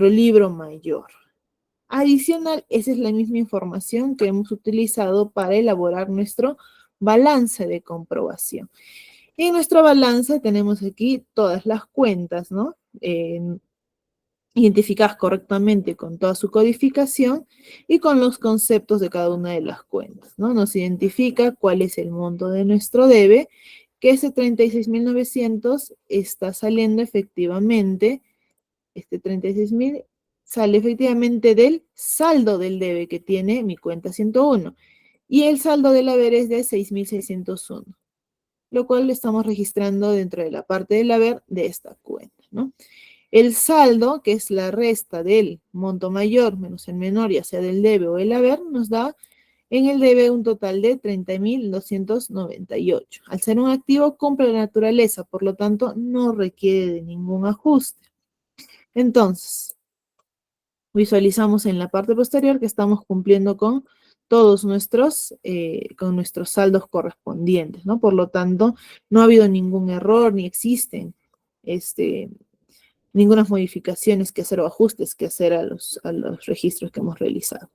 Speaker 1: libro mayor. Adicional, esa es la misma información que hemos utilizado para elaborar nuestro balance de comprobación. Y en nuestro balance tenemos aquí todas las cuentas, ¿no? Identificadas correctamente con toda su codificación y con los conceptos de cada una de las cuentas, ¿no? Nos identifica cuál es el monto de nuestro debe, que ese 36.900 está saliendo efectivamente, este 36.000 sale efectivamente del saldo del debe que tiene mi cuenta 101 y el saldo del haber es de 6.601. lo cual le estamos registrando dentro de la parte del haber de esta cuenta, ¿no? El saldo, que es la resta del monto mayor menos el menor, ya sea del debe o el haber, nos da en el debe un total de 30.298. Al ser un activo, cumple la naturaleza, por lo tanto, no requiere de ningún ajuste. Entonces, visualizamos en la parte posterior que estamos cumpliendo con todos con nuestros saldos correspondientes, ¿no? Por lo tanto, no ha habido ningún error ni existen este, ninguna modificaciones que hacer o ajustes que hacer a los registros que hemos realizado.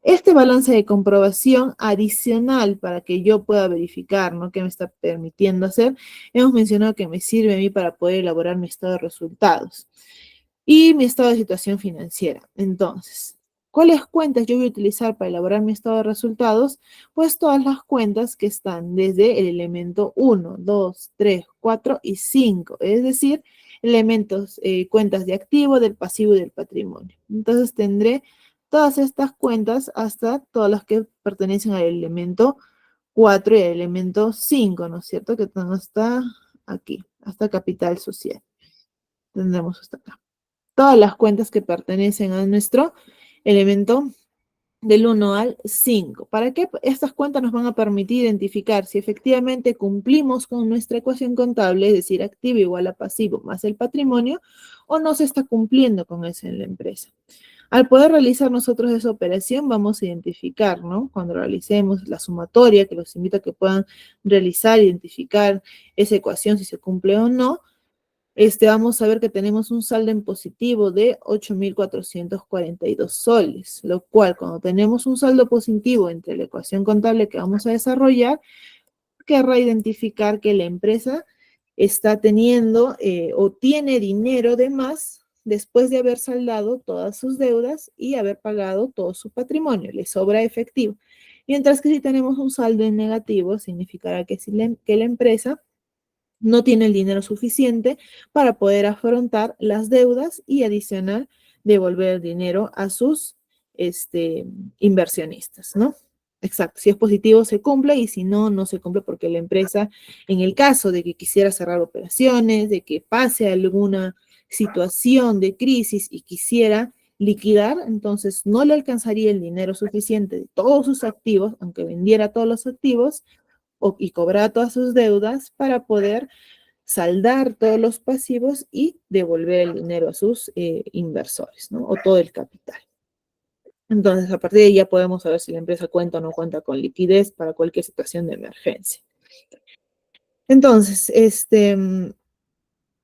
Speaker 1: Este balance de comprobación adicional para que yo pueda verificar, ¿no? ¿Qué me está permitiendo hacer? Hemos mencionado que me sirve a mí para poder elaborar mi estado de resultados y mi estado de situación financiera. Entonces, ¿cuáles cuentas yo voy a utilizar para elaborar mi estado de resultados? Pues todas las cuentas que están desde el elemento 1, 2, 3, 4 y 5, es decir, elementos, cuentas de activo, del pasivo y del patrimonio. Entonces tendré todas estas cuentas hasta todas las que pertenecen al elemento 4 y al elemento 5, ¿no es cierto? Que están hasta aquí, hasta capital social. Tendremos hasta acá todas las cuentas que pertenecen a nuestro elemento del 1 al 5. ¿Para qué? Estas cuentas nos van a permitir identificar si efectivamente cumplimos con nuestra ecuación contable, es decir, activo igual a pasivo más el patrimonio, o no se está cumpliendo con eso en la empresa. Al poder realizar nosotros esa operación, vamos a identificar, ¿no? Cuando realicemos la sumatoria, que los invito a que puedan realizar, identificar esa ecuación, si se cumple o no, vamos a ver que tenemos un saldo en positivo de 8.442 soles, lo cual cuando tenemos un saldo positivo entre la ecuación contable que vamos a desarrollar, querrá identificar que la empresa está teniendo o tiene dinero de más después de haber saldado todas sus deudas y haber pagado todo su patrimonio, le sobra efectivo. Mientras que si tenemos un saldo en negativo, significará que, que la empresa no tiene el dinero suficiente para poder afrontar las deudas y adicional devolver el dinero a sus inversionistas, ¿no? Exacto, si es positivo se cumple y si no, no se cumple porque la empresa, en el caso de que quisiera cerrar operaciones, de que pase alguna situación de crisis y quisiera liquidar, entonces no le alcanzaría el dinero suficiente de todos sus activos, aunque vendiera todos los activos, y cobrar todas sus deudas para poder saldar todos los pasivos y devolver el dinero a sus inversores, ¿no? O todo el capital. Entonces, a partir de ahí ya podemos saber si la empresa cuenta o no cuenta con liquidez para cualquier situación de emergencia. Entonces,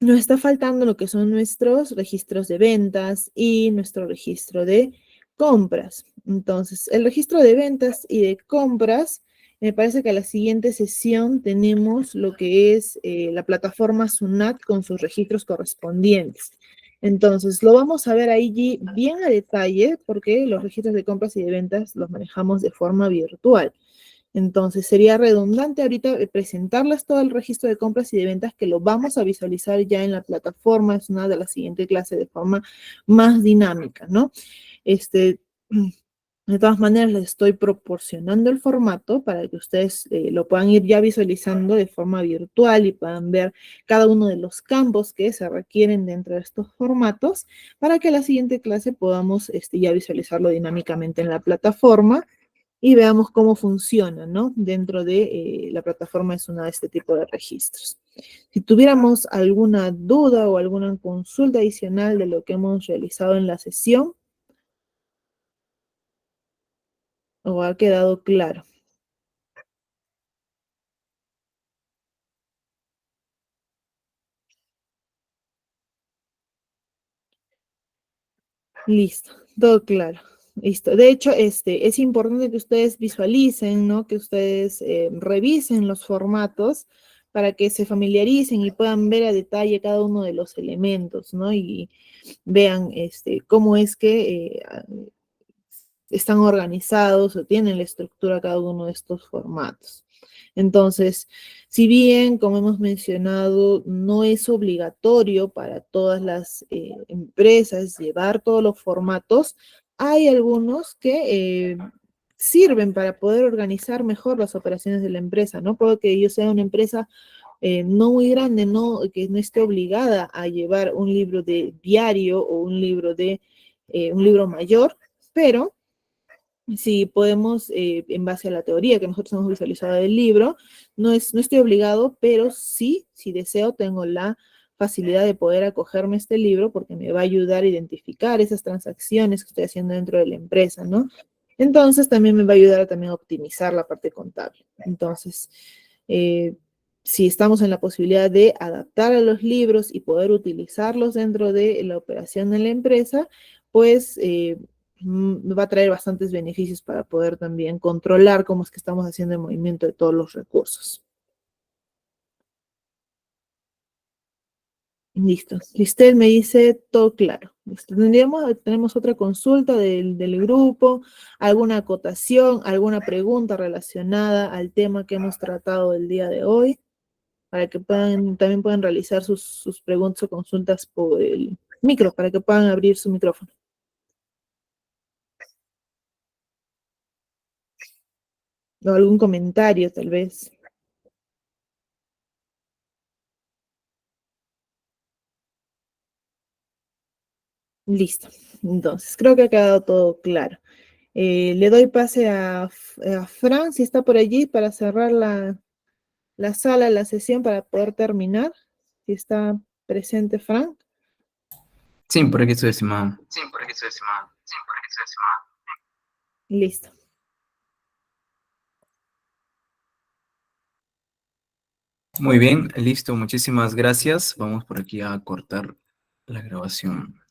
Speaker 1: nos está faltando lo que son nuestros registros de ventas y nuestro registro de compras. Entonces, el registro de ventas y de compras, me parece que a la siguiente sesión tenemos lo que es la plataforma Sunat con sus registros correspondientes. Entonces, lo vamos a ver ahí bien a detalle porque los registros de compras y de ventas los manejamos de forma virtual. Entonces, sería redundante ahorita presentarles todo el registro de compras y de ventas que lo vamos a visualizar ya en la plataforma, es una de las siguientes clases de forma más dinámica, ¿no? De todas maneras, les estoy proporcionando el formato para que ustedes lo puedan ir ya visualizando de forma virtual y puedan ver cada uno de los campos que se requieren dentro de estos formatos para que la siguiente clase podamos ya visualizarlo dinámicamente en la plataforma y veamos cómo funciona, ¿no? Dentro de la plataforma es una de este tipo de registros. Si tuviéramos alguna duda o alguna consulta adicional de lo que hemos realizado en la sesión, o ha quedado claro. Listo, todo claro. Listo. De hecho, es importante que ustedes visualicen, ¿no? Que ustedes revisen los formatos para que se familiaricen y puedan ver a detalle cada uno de los elementos, ¿no? Y vean cómo es que están organizados o tienen la estructura cada uno de estos formatos. Entonces, si bien, como hemos mencionado, no es obligatorio para todas las empresas llevar todos los formatos, hay algunos que sirven para poder organizar mejor las operaciones de la empresa, ¿no? Puede que yo sea una empresa no muy grande, no, que no esté obligada a llevar un libro de diario o un libro mayor, pero si podemos, en base a la teoría que nosotros hemos visualizado del libro, no estoy obligado, pero sí, si deseo, tengo la facilidad de poder acogerme a este libro porque me va a ayudar a identificar esas transacciones que estoy haciendo dentro de la empresa, ¿no? Entonces también me va a ayudar a también optimizar la parte contable. Entonces, eh, si estamos en la posibilidad de adaptar a los libros y poder utilizarlos dentro de la operación de la empresa, pues me va a traer bastantes beneficios para poder también controlar cómo es que estamos haciendo el movimiento de todos los recursos. Listo. Listel me dice todo claro. Listo. Tenemos otra consulta del grupo, alguna acotación, alguna pregunta relacionada al tema que hemos tratado el día de hoy, para que también puedan realizar sus preguntas o consultas por el micro, para que puedan abrir su micrófono. O algún comentario, tal vez. Listo. Entonces, creo que ha quedado todo claro. Le doy pase a Fran, si está por allí, para cerrar la sala, la sesión, para poder terminar. Si está presente, Fran.
Speaker 2: Sí, por aquí estoy, estimado.
Speaker 1: Listo.
Speaker 2: Muy bien, listo, muchísimas gracias. Vamos por aquí a cortar la grabación.